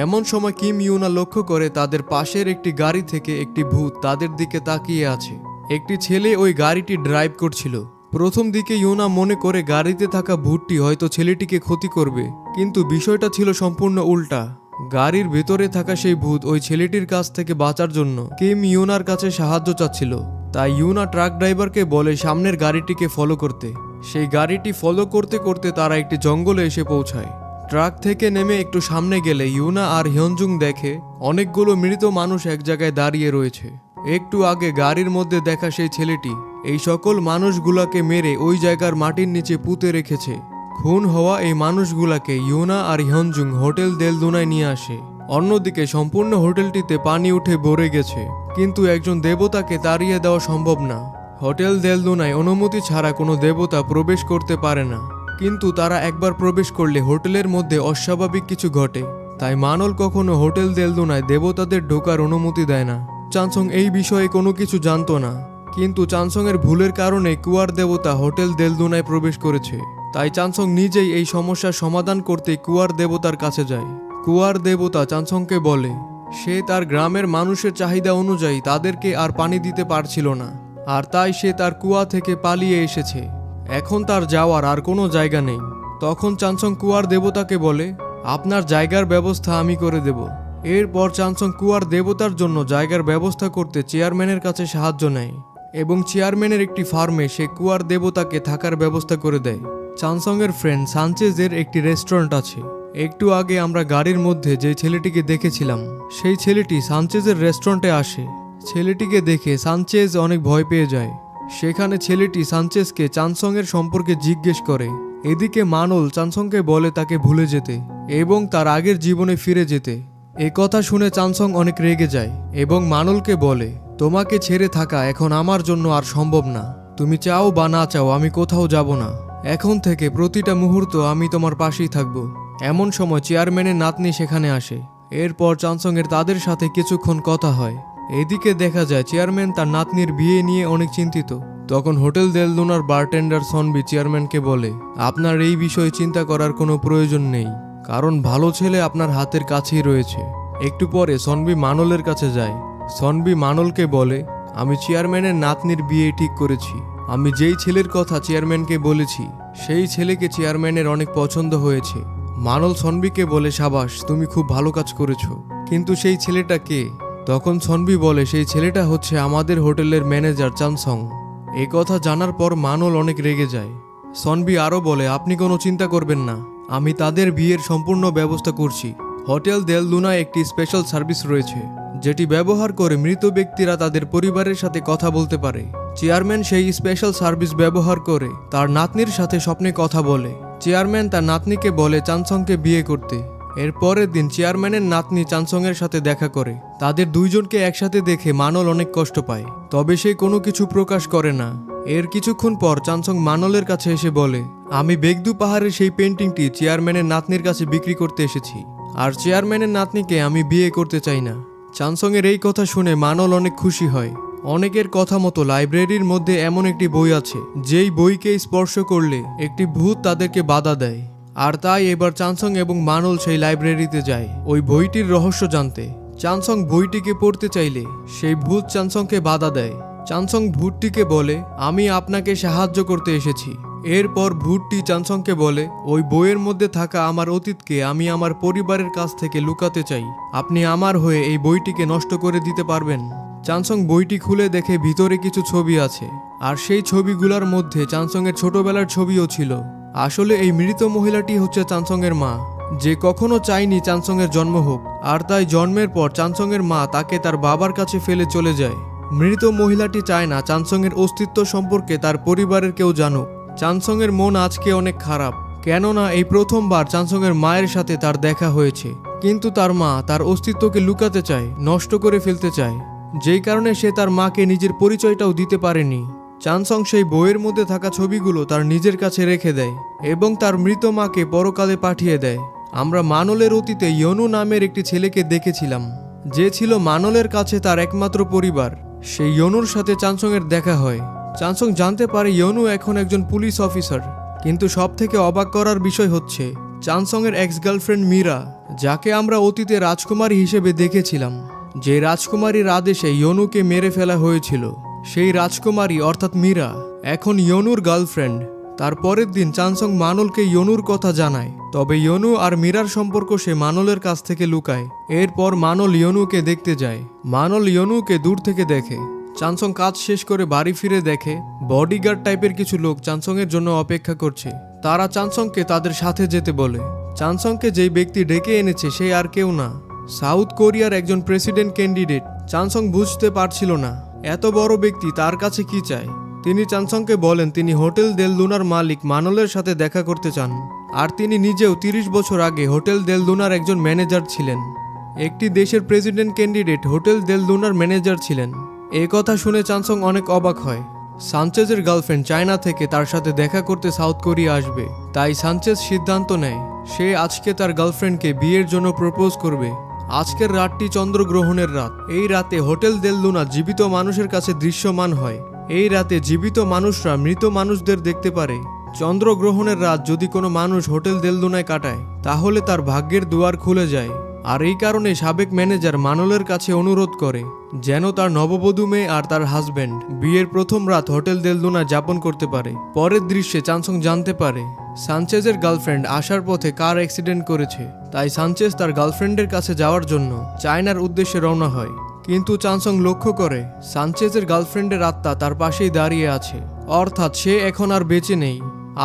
এমন সময় কিম ইউনা লক্ষ্য করে তাদের পাশের একটি গাড়ি থেকে একটি ভূত তাদের দিকে তাকিয়ে আছে। একটি ছেলে ওই গাড়িটি ড্রাইভ করছিল। প্রথম দিকে ইউনা মনে করে গাড়িতে থাকা ভূতটি হয়তো ছেলেটিকে ক্ষতি করবে, কিন্তু বিষয়টা ছিল সম্পূর্ণ উল্টা। গাড়ির ভেতরে থাকা সেই ভূত ওই ছেলেটির কাছ থেকে বাঁচার জন্য কিম ইউনার কাছে সাহায্য চাচ্ছিল। তাই ইউনা ট্রাক ড্রাইভারকে বলে সামনের গাড়িটিকে ফলো করতে। সেই গাড়িটি ফলো করতে করতে তারা একটি জঙ্গলে এসে পৌঁছায়। ট্রাক থেকে নেমে একটু সামনে গেলে ইউনা আর হিয়নজুং দেখে অনেকগুলো মৃত মানুষ এক জায়গায় দাঁড়িয়ে রয়েছে। একটু আগে গাড়ির মধ্যে দেখা সেই ছেলেটি এই সকল মানুষগুলাকে মেরে ওই জায়গার মাটির নিচে পুঁতে রেখেছে। খুন হওয়া এই মানুষগুলাকে ইউনা আর হিয়নজুং হোটেল দেলদুনায় নিয়ে আসে। অন্যদিকে সম্পূর্ণ হোটেলটিতে পানি উঠে ভরে গেছে, কিন্তু একজন দেবতাকে তাড়িয়ে দেওয়া সম্ভব না। হোটেল দেলদুনায় অনুমতি ছাড়া কোনো দেবতা প্রবেশ করতে পারে না, কিন্তু তারা একবার প্রবেশ করলে হোটেলের মধ্যে অস্বাভাবিক কিছু ঘটে। তাই মানল কখনো হোটেল দেলদুনায় দেবতাদের ঢোকার অনুমতি দেয় না। চানসং এই বিষয়ে কোনো কিছু জানতো না, কিন্তু চানসংয়ের ভুলের কারণে কুয়ার দেবতা হোটেল দেলদুনায় প্রবেশ করেছে। তাই চানসং নিজেই এই সমস্যার সমাধান করতে কুয়ার দেবতার কাছে যায়। কুয়ার দেবতা চানসংকে বলে সে তার গ্রামের মানুষের চাহিদা অনুযায়ী তাদেরকে আর পানি দিতে পারছিল না, আর তাই সে তার কুয়া থেকে পালিয়ে এসেছে। এখন তার যাওয়ার আর কোনো জায়গা নেই। তখন চানসং কুয়ার দেবতাকে বলে আপনার জায়গার ব্যবস্থা আমি করে দেব। এরপর চানসং কুয়ার দেবতার জন্য জায়গার ব্যবস্থা করতে চেয়ারম্যানের কাছে সাহায্য নেয় এবং চেয়ারম্যানের একটি ফার্মে সে কুয়ার দেবতাকে থাকার ব্যবস্থা করে দেয়। চানসংয়ের ফ্রেন্ড সানচেজের একটি রেস্টুরেন্ট আছে। একটু আগে আমরা গাড়ির মধ্যে যে ছেলেটিকে দেখেছিলাম সেই ছেলেটি সানচেজের রেস্টুরেন্টে আসে। ছেলেটিকে দেখে সানচেজ অনেক ভয় পেয়ে যায়। সেখানে ছেলেটি সানচেজকে চানসংয়ের সম্পর্কে জিজ্ঞেস করে। এদিকে মানল চানসংকে বলে তাকে ভুলে যেতে এবং তার আগের জীবনে ফিরে যেতে। এ কথা শুনে চানসং অনেক রেগে যায় এবং মানলকে বলে তোমাকে ছেড়ে থাকা এখন আমার জন্য আর সম্ভব না। তুমি চাও বা না চাও আমি কোথাও যাব না। এখন থেকে প্রতিটা মুহূর্ত আমি তোমার পাশেই থাকব। এমন সময় চেয়ারম্যানের নাতনি সেখানে আসে। এরপর চানসংয়ের তাদের সাথে কিছুক্ষণ কথা হয়। এদিকে দেখা যায় চেয়ারম্যান তার নাতনির বিয়ে নিয়ে অনেক চিন্তিত। তখন হোটেল দেলদুনার বারটেন্ডার সনবি চেয়ারম্যানকে বলে আপনার এই বিষয়ে চিন্তা করার কোনো প্রয়োজন নেই, কারণ ভালো ছেলে আপনার হাতের কাছেই রয়েছে। একটু পরে সনবি মানলের কাছে যায়। সনবি মানলকে বলে আমি চেয়ারম্যানের নাতনির বিয়ে ঠিক করেছি। আমি যেই ছেলের কথা চেয়ারম্যানকে বলেছি সেই ছেলেকে চেয়ারম্যানের অনেক পছন্দ হয়েছে। মানল সনবিকে বলে সাবাস, তুমি খুব ভালো কাজ করেছো, কিন্তু সেই ছেলেটা কে? তখন সনবি বলে সেই ছেলেটা হচ্ছে আমাদের হোটেলের ম্যানেজার চানসং। এই কথা জানার পর মানল অনেক রেগে যায়। সনবি আরও বলে আপনি কোনো চিন্তা করবেন না, আমি তাদের বিয়ের সম্পূর্ণ ব্যবস্থা করছি। হোটেল দেলদুনায় একটি স্পেশাল সার্ভিস রয়েছে যেটি ব্যবহার করে মৃত ব্যক্তিরা তাদের পরিবারের সাথে কথা বলতে পারে। চেয়ারম্যান সেই স্পেশাল সার্ভিস ব্যবহার করে তার নাতনির সাথে স্বপ্নে কথা বলে। চেয়ারম্যান তার নাতনিকে বলে চানসংকে বিয়ে করতে। এর পরের দিন চেয়ারম্যানের নাতনি চানসংয়ের সাথে দেখা করে। তাদের দুইজনকে একসাথে দেখে মানল অনেক কষ্ট পায়, তবে সে কোনো কিছু প্রকাশ করে না। এর কিছুক্ষণ পর চানসং মানলের কাছে এসে বলে আমি বেগদু পাহাড়ের সেই পেন্টিংটি চেয়ারম্যানের নাতনির কাছে বিক্রি করতে এসেছি, আর চেয়ারম্যানের নাতনিকে আমি বিয়ে করতে চাই না। চানসংয়ের এই কথা শুনে মানল অনেক খুশি হয়। অনেকের কথা মতো লাইব্রেরির মধ্যে এমন একটি বই আছে যেই বইকে স্পর্শ করলে একটি ভূত তাদেরকে বাধা দেয়, আর তাই এবার চানসং এবং মানল সেই লাইব্রেরিতে যায় ওই বইটির রহস্য জানতে। চানসং বইটিকে পড়তে চাইলে সেই ভূত চানসংকে বাধা দেয়। চানসং ভূতটিকে বলে আমি আপনাকে সাহায্য করতে এসেছি। এরপর ভূতটি চানসংকে বলে ওই বইয়ের মধ্যে থাকা আমার অতীতকে আমি আমার পরিবারের কাছ থেকে লুকাতে চাই, আপনি আমার হয়ে এই বইটিকে নষ্ট করে দিতে পারবেন। চানসং বইটি খুলে দেখে ভিতরে কিছু ছবি আছে, আর সেই ছবিগুলোর মধ্যে চানসংয়ের ছোটবেলার ছবিও ছিল। আসলে এই মৃত মহিলাটি হচ্ছে চানসংয়ের মা, যে কখনো চায়নি চানসংয়ের জন্ম হোক, আর তাই জন্মের পর চানসংয়ের মা তাকে তার বাবার কাছে ফেলে চলে যায়। মৃত মহিলাটি চায় না চানসংয়ের অস্তিত্ব সম্পর্কে তার পরিবারের কেউ জানুক। চানসংয়ের মন আজকে অনেক খারাপ, কেননা এই প্রথমবার চানসংয়ের মায়ের সাথে তার দেখা হয়েছে, কিন্তু তার মা তার অস্তিত্বকে লুকাতে চায়, নষ্ট করে ফেলতে চায়, যেই কারণে সে তার মাকে নিজের পরিচয়টাও দিতে পারেনি। চানসং সেই বইয়ের মধ্যে থাকা ছবিগুলো তার নিজের কাছে রেখে দেয় এবং তার মৃত মাকে পরকালে পাঠিয়ে দেয়। আমরা মানলের অতীতে ইয়নু নামের একটি ছেলেকে দেখেছিলাম, যে ছিল মানলের কাছে তার একমাত্র পরিবার। সেই ইয়নুর সাথে চানসংয়ের দেখা হয়। চানসং জানতে পারে ইয়নু এখন একজন পুলিশ অফিসার। কিন্তু সব থেকে অবাক করার বিষয় হচ্ছে চানসংয়ের এক্স গার্লফ্রেন্ড মীরা, যাকে আমরা অতীতে রাজকুমারী হিসেবে দেখেছিলাম, যে রাজকুমারীর আদেশে ইয়নুকে মেরে ফেলা হয়েছিল, সেই রাজকুমারী অর্থাৎ মীরা এখন ইয়নুর গার্লফ্রেন্ড। তার পরের দিন চানসং মানলকে ইয়নুর কথা জানায়, তবে ইয়নু আর মীরার সম্পর্ক সে মানলের কাছ থেকে লুকায়। এরপর মানল ইয়নুকে দেখতে যায়। মানল ইয়নুকে দূর থেকে দেখে। চানসং কাজ শেষ করে বাড়ি ফিরে দেখে বডিগার্ড টাইপের কিছু লোক চানসংয়ের জন্য অপেক্ষা করছে। তারা চানসংকে তাদের সাথে যেতে বলে। চানসংকে যেই ব্যক্তি ডেকে এনেছে সে আর কেউ না, সাউথ কোরিয়ার একজন প্রেসিডেন্ট ক্যান্ডিডেট। চানসং বুঝতে পারছিল না এত বড় ব্যক্তি তার কাছে কি চায়। তিনি চানসংকে বলেন তিনি হোটেল দেল লুনার মালিক মানলের সাথে দেখা করতে চান, আর তিনি নিজেও 30 বছর আগে হোটেল দেল লুনার একজন ম্যানেজার ছিলেন। একটি দেশের প্রেসিডেন্ট ক্যান্ডিডেট হোটেল দেল লুনার ম্যানেজার ছিলেন। এই কথা শুনে চানসং অনেক অবাক হয়। সানচেজের গার্লফ্রেন্ড চায়না থেকে তার সাথে দেখা করতে সাউথ কোরিয়া আসবে, তাই সানচেজ সিদ্ধান্ত নেয় সে আজকে তার গার্লফ্রেন্ডকে বিয়ের জন্য প্রপোজ করবে। আজকের রাতটি চন্দ্রগ্রহণের রাত। এই রাতে হোটেল দেল লুনা জীবিত মানুষের কাছে দৃশ্যমান হয়। এই রাতে জীবিত মানুষরা মৃত মানুষদের দেখতে পারে। চন্দ্রগ্রহণের রাত যদি কোনো মানুষ হোটেল দেল লুনায় কাটায় তাহলে তার ভাগ্যের দুয়ার খুলে যায়। আর এই কারণে সাবেক ম্যানেজার মানলের কাছে অনুরোধ করে যেন তার নববধূ মেয়ে আর তার হাজব্যান্ড বিয়ের প্রথম রাত হোটেল দেল লুনা যাপন করতে পারে। পরের দৃশ্যে চানসং জানতে পারে সানচেজের গার্লফ্রেন্ড আসার পথে কার অ্যাক্সিডেন্ট করেছে, তাই সানচেজ তার গার্লফ্রেন্ডের কাছে যাওয়ার জন্য চায়নার উদ্দেশ্যে রওনা হয়। কিন্তু চানসং লক্ষ্য করে সানচেজের গার্লফ্রেন্ডের আত্মা তার পাশেই দাঁড়িয়ে আছে, অর্থাৎ সে এখন আর বেঁচে নেই।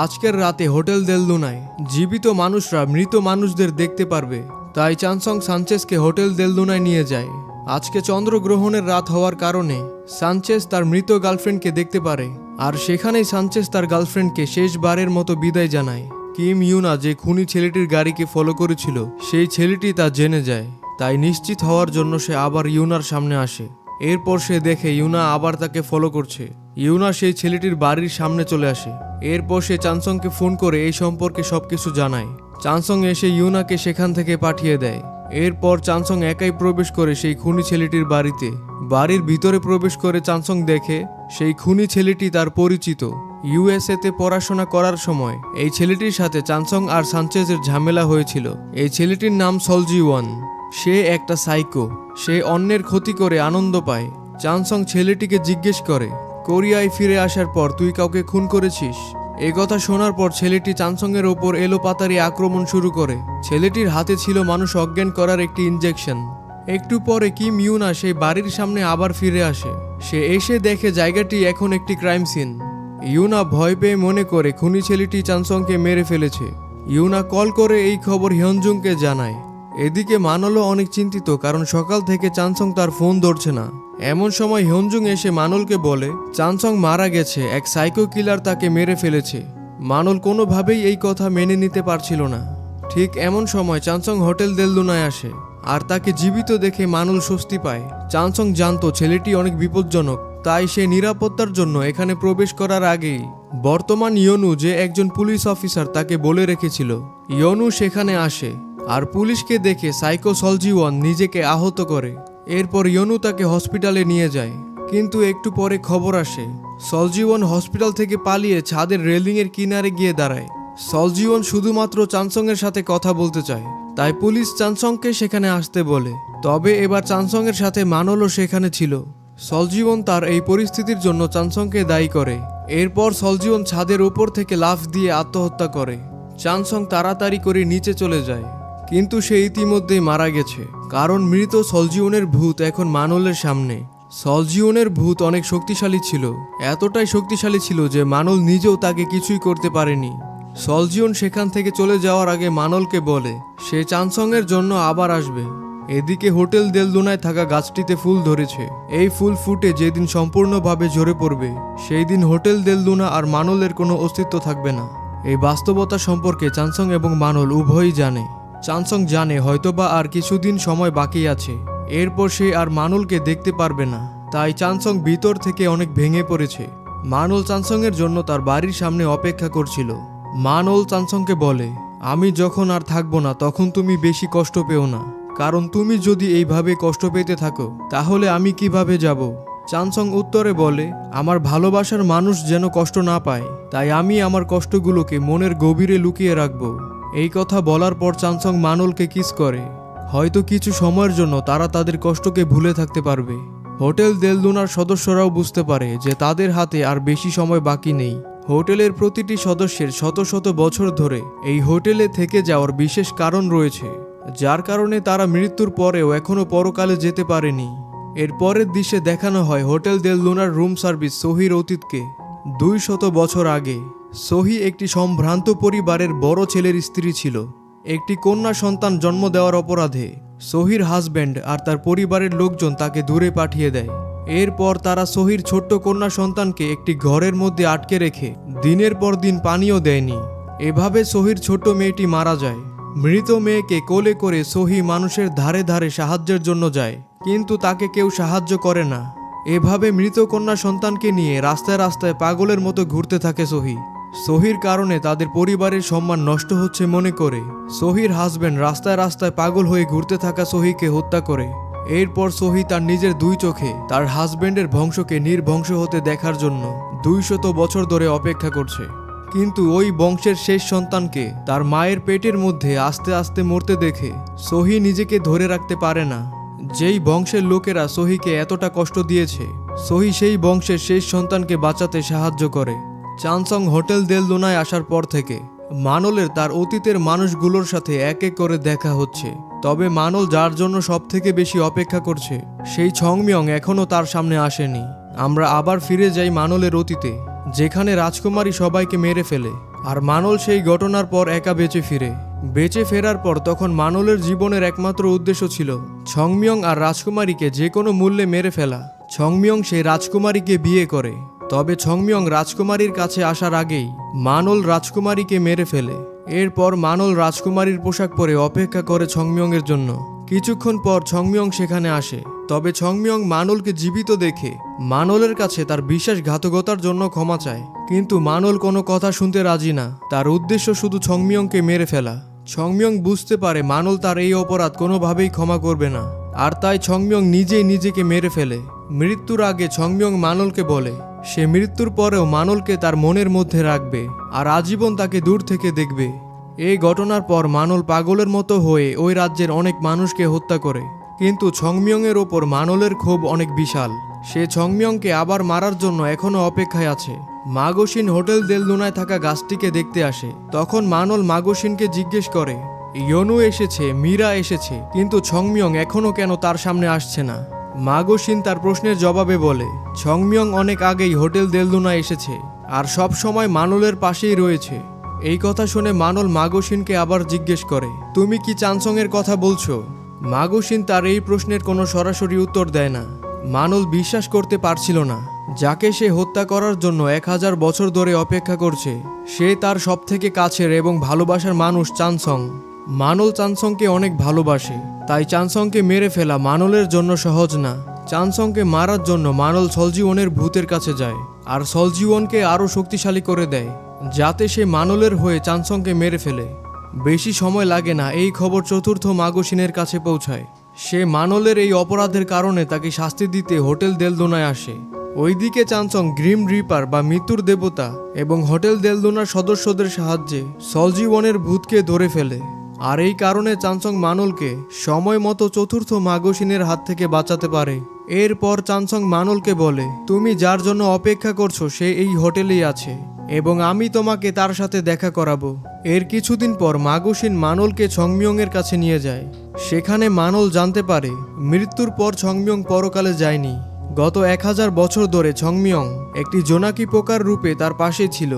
আজকের রাতে হোটেল দেল লুনায় জীবিত মানুষরা মৃত মানুষদের দেখতে পারবে, তাই চানসং সানচেজকে হোটেল দেল লুনায় নিয়ে যায়। আজকে চন্দ্রগ্রহণের রাত হওয়ার কারণে সানচেজ তার মৃত গার্লফ্রেন্ডকে দেখতে পারে, আর সেখানেই সানচেজ তার গার্লফ্রেন্ডকে শেষবারের মতো বিদায় জানায়। কিম ইউনা যে খুনি ছেলেটির গাড়িকে ফলো করেছিল সেই ছেলেটি তা জেনে যায়, তাই নিশ্চিত হওয়ার জন্য সে আবার ইউনার সামনে আসে। এরপর সে দেখে ইউনা আবার তাকে ফলো করছে। ইউনা সেই ছেলেটির বাড়ির সামনে চলে আসে। এরপর সে চানসংকে ফোন করে এই সম্পর্কে সবকিছু জানায়। চানসং এসে ইউনাকে সেখান থেকে পাঠিয়ে দেয়। এরপর চানসং একাই প্রবেশ করে সেই খুনি ছেলেটির বাড়িতে। বাড়ির ভিতরে প্রবেশ করে চানসং দেখে সেই খুনি ছেলেটি তার পরিচিত। ইউএসএতে পড়াশোনা করার সময় এই ছেলেটির সাথে চানসং আর সানচেজের ঝামেলা হয়েছিল। এই ছেলেটির নাম সলজি ওয়ান। সে একটা সাইকো। সে অন্যের ক্ষতি করে আনন্দ পায়। চানসং ছেলেটিকে জিজ্ঞেস করে কোরিয়ায় ফিরে আসার পর তুই কাউকে খুন করেছিস? এ কথা শোনার পর ছেলেটি চানসংয়ের ওপর এলোপাতাড়ি আক্রমণ শুরু করে। ছেলেটির হাতে ছিল মানুষ অজ্ঞান করার একটি ইনজেকশন। একটু পরে কিম ইউনা সেই বাড়ির সামনে আবার ফিরে আসে। সে এসে দেখে জায়গাটি এখন একটি ক্রাইম সিন। ইউনা ভয় পেয়ে মনে করে খুনি ছেলেটি চানসংকে মেরে ফেলেছে। ইউনা কল করে এই খবর হিয়নজুংকে জানায়। এদিকে মানলও অনেক চিন্তিত, কারণ সকাল থেকে চানসং তার ফোন ধরছে না। এমন সময় হিয়নজুং এসে মানলকে বলে চানসং মারা গেছে, এক সাইকো কিলার তাকে মেরে ফেলেছে। মানল কোনোভাবেই এই কথা মেনে নিতে পারছিল না। ঠিক এমন সময় চানসং হোটেল দেল লুনায় আসে, আর তাকে জীবিত দেখে মানল স্বস্তি পায়। চানসং জানতো ছেলেটি অনেক বিপজ্জনক, তাই সে নিরাপত্তার জন্য এখানে প্রবেশ করার আগেই বর্তমান ইয়নু যে একজন পুলিশ অফিসার তাকে বলে রেখেছিল। ইয়নু সেখানে আসে আর পুলিশকে দেখে সাইকো সলজি ওয়ান নিজেকে আহত করে। এরপর ইয়নু তাকে হসপিটালে নিয়ে যায়। কিন্তু একটু পরে খবর আসে সলজি ওয়ান হসপিটাল থেকে পালিয়ে ছাদের রেলিংয়ের কিনারে গিয়ে দাঁড়ায়। সলজি ওয়ান শুধুমাত্র চানসংয়ের সাথে কথা বলতে চায়, তাই পুলিশ চানসংকে সেখানে আসতে বলে। তবে এবার চানসংয়ের সাথে মানলও সেখানে ছিল। সলজিওন তার এই পরিস্থিতির জন্য চানসংকে দায়ী করে। এরপর সলজিওন ছাদের উপর থেকে লাফ দিয়ে আত্মহত্যা করে। চানসং তাড়াতাড়ি করে নিচে চলে যায়, কিন্তু সে ইতিমধ্যেই মারা গেছে, কারণ মৃত সলজিওনের ভূত এখন মানলের সামনে। সলজিওনের ভূত অনেক শক্তিশালী ছিল, এতটাই শক্তিশালী ছিল যে মানল নিজেও তাকে কিছুই করতে পারেনি। সলজিওন সেখান থেকে চলে যাওয়ার আগে মানলকে বলে সে চানসংয়ের জন্য আবার আসবে। এদিকে হোটেল দেল লুনায় থাকা গাছটিতে ফুল ধরেছে। এই ফুল ফুটে যেদিন সম্পূর্ণভাবে ঝরে পড়বে সেই দিন হোটেল দেল লুনা আর মানলের কোনো অস্তিত্ব থাকবে না। এই বাস্তবতা সম্পর্কে চানসং এবং মানল উভয়ই জানে। চানসং জানে হয়তোবা আর কিছুদিন সময় বাকি আছে, এরপর সে আর মানলকে দেখতে পারবে না। তাই চানসং ভিতর থেকে অনেক ভেঙে পড়েছে। মানল চানসংয়ের জন্য তার বাড়ির সামনে অপেক্ষা করছিল। মানল চানসংকে বলে, আমি যখন আর থাকবো না তখন তুমি বেশি কষ্ট পেও না, কারণ তুমি যদি এইভাবে কষ্ট পেতে থাকো তাহলে আমি কিভাবে যাব। চানসং উত্তরে বলে, আমার ভালোবাসার মানুষ যেন কষ্ট না পায়, তাই আমি আমার কষ্টগুলোকে মনের গভীরে লুকিয়ে রাখবো। এই কথা বলার পর চানসং মানলকে কিস করে। হয়তো কিছু সময়ের জন্য তারা তাদের কষ্টকে ভুলে থাকতে পারবে। হোটেল দেল লুনার সদস্যরাও বুঝতে পারে যে তাদের হাতে আর বেশি সময় বাকি নেই। হোটেলের প্রতিটি সদস্যের শত শত বছর ধরে এই হোটেলে থেকে যাওয়ার বিশেষ কারণ রয়েছে, যার কারণে তারা মৃত্যুর পরেও এখনও পরকালে যেতে পারেনি। এর পরের দৃশ্যে দেখানো হয় হোটেল দেল লুনার রুম সার্ভিস সোহির অতীতকে। 200 বছর আগে সোহি একটি সম্ভ্রান্ত পরিবারের বড় ছেলের স্ত্রী ছিল। একটি কন্যা সন্তান জন্ম দেওয়ার অপরাধে সোহির হাজব্যান্ড আর তার পরিবারের লোকজন তাকে দূরে পাঠিয়ে দেয়। এরপর তারা সোহির ছোট্ট কন্যা সন্তানকে একটি ঘরের মধ্যে আটকে রেখে দিনের পর দিন পানিও দেয়নি। এভাবে সোহির ছোট্ট মেয়েটি মারা যায়। মৃত মেয়েকে কোলে করে সোহি মানুষের ধারে ধারে সাহায্যের জন্য যায়, কিন্তু তাকে কেউ সাহায্য করে না। এভাবে মৃত কন্যা সন্তানকে নিয়ে রাস্তায় রাস্তায় পাগলের মতো ঘুরতে থাকে সোহি। সোহির কারণে তাদের পরিবারের সম্মান নষ্ট হচ্ছে মনে করে সোহির হাজব্যান্ড রাস্তায় রাস্তায় পাগল হয়ে ঘুরতে থাকা সোহিকে হত্যা করে। এরপর সোহি তার নিজের 2 চোখে তার হাজব্যান্ডের বংশকে নির্বংশ হতে দেখার জন্য 200 বছর ধরে অপেক্ষা করছে। কিন্তু ওই বংশের শেষ সন্তানকে তার মায়ের পেটের মধ্যে আস্তে আস্তে মরতে দেখে সোহি নিজেকে ধরে রাখতে পারে না। যেই বংশের লোকেরা সোহিকে এতটা কষ্ট দিয়েছে, সোহি সেই বংশের শেষ সন্তানকে বাঁচাতে সাহায্য করে। চানসং হোটেল দেল লুনায় আসার পর থেকে মানলের তার অতীতের মানুষগুলোর সাথে এক এক করে দেখা হচ্ছে। তবে মানল যার জন্য সবথেকে বেশি অপেক্ষা করছে, সেই ছংমিয়ং এখনও তার সামনে আসেনি। আমরা আবার ফিরে যাই মানলের অতীতে, যেখানে রাজকুমারী সবাইকে মেরে ফেলে আর মানল সেই ঘটনার পর একা বেঁচে ফেরার পর তখন মানলের জীবনের একমাত্র উদ্দেশ্য ছিল ছংমিয়ং আর রাজকুমারীকে যে কোনো মূল্যে মেরে ফেলা। ছংমিয়ং সেই রাজকুমারীকে বিয়ে করে, তবে ছংমিয়ং রাজকুমারীর কাছে আসার আগেই মানল রাজকুমারীকে মেরে ফেলে। এরপর মানল রাজকুমারীর পোশাক পরে অপেক্ষা করে ছংমিয়ংয়ের জন্য। কিছুক্ষণ পর ছংমিয়ং সেখানে আসে, তবে ছংমিয়ং মানলকে জীবিত দেখে মানলের কাছে তার বিশ্বাসঘাতকতার জন্য ক্ষমা চায়। কিন্তু মানল কোনো কথা শুনতে রাজি না, তার উদ্দেশ্য শুধু ছংমিয়ংকে মেরে ফেলা। ছংমিয়ং বুঝতে পারে মানল তার এই অপরাধ কোনোভাবেই ক্ষমা করবে না, আর তাই ছংমিয়ং নিজেই নিজেকে মেরে ফেলে। মৃত্যুর আগে ছংমিয়ং মানলকে বলে সে মৃত্যুর পরেও মানলকে তার মনের মধ্যে রাখবে আর আজীবন তাকে দূর থেকে দেখবে। এই ঘটনার পর মানল পাগলের মতো হয়ে ওই রাজ্যের অনেক মানুষকে হত্যা করে। কিন্তু ছংমিয়ংয়ের ওপর মানলের ক্ষোভ অনেক বিশাল। সে ছংমিয়ংকে আবার মারার জন্য এখনও অপেক্ষায় আছে। মাগোশিন হোটেল দেল লুনায় থাকা গাছটিকে দেখতে আসে। তখন মানল মাগোশিনকে জিজ্ঞেস করে, ইয়নু এসেছে, মীরা এসেছে, কিন্তু ছংমিয়ং এখনও কেন তার সামনে আসছে না? মাগোশিন তার প্রশ্নের জবাবে বলে, ছংমিয়ং অনেক আগেই হোটেল দেল লুনায় এসেছে আর সব সময় মানলের পাশেই রয়েছে। এই কথা শুনে মানল মাগোশিনকে আবার জিজ্ঞেস করে, তুমি কি চানসংয়ের কথা বলছো? মাগোশিন তার এই প্রশ্নের কোনো সরাসরি উত্তর দেয় না। মানল বিশ্বাস করতে পারছিল না, যাকে সে হত্যা করার জন্য 1000 বছর ধরে অপেক্ষা করছে সে তার সবথেকে কাছের এবং ভালোবাসার মানুষ চানসং। মানল চানসংকে অনেক ভালোবাসে, তাই চানসংকে মেরে ফেলা মানলের জন্য সহজ না। চানসংকে মারার জন্য মানল সলজিওনের ভূতের কাছে যায় আর সলজিওনকে আরও শক্তিশালী করে দেয়, যাতে সে মানলের হয়ে চানসংকে মেরে ফেলে। বেশি সময় লাগে না, এই খবর চতুর্থ মাগোশিনের কাছে পৌঁছায়। সে মানলের এই অপরাধের কারণে তাকে শাস্তি দিতে হোটেল দেল লুনায় আসে। ওইদিকে চানসং গ্রিম রিপার বা মৃত্যুর দেবতা এবং হোটেল দেল লুনার সদস্যদের সাহায্যে সলজিওনের ভূতকে ধরে ফেলে। আর এই কারণে চানসং মানলকে সময় মতো চতুর্থ মাগোশিনের হাত থেকে বাঁচাতে পারে। এরপর চানসং মানলকে বলে, তুমি যার জন্য অপেক্ষা করছো সে এই হোটেলেই আছে এবং আমি তোমাকে তার সাথে দেখা করাবো। এর কিছুদিন পর মাগোশিন মানলকে ছংমিয়ংয়ের কাছে নিয়ে যায়। সেখানে মানল জানতে পারে মৃত্যুর পর ছংমিয়ং পরকালে যায়নি। গত 1000 বছর ধরে ছংমিয়ং একটি জোনাকি পোকার রূপে তার পাশে ছিল।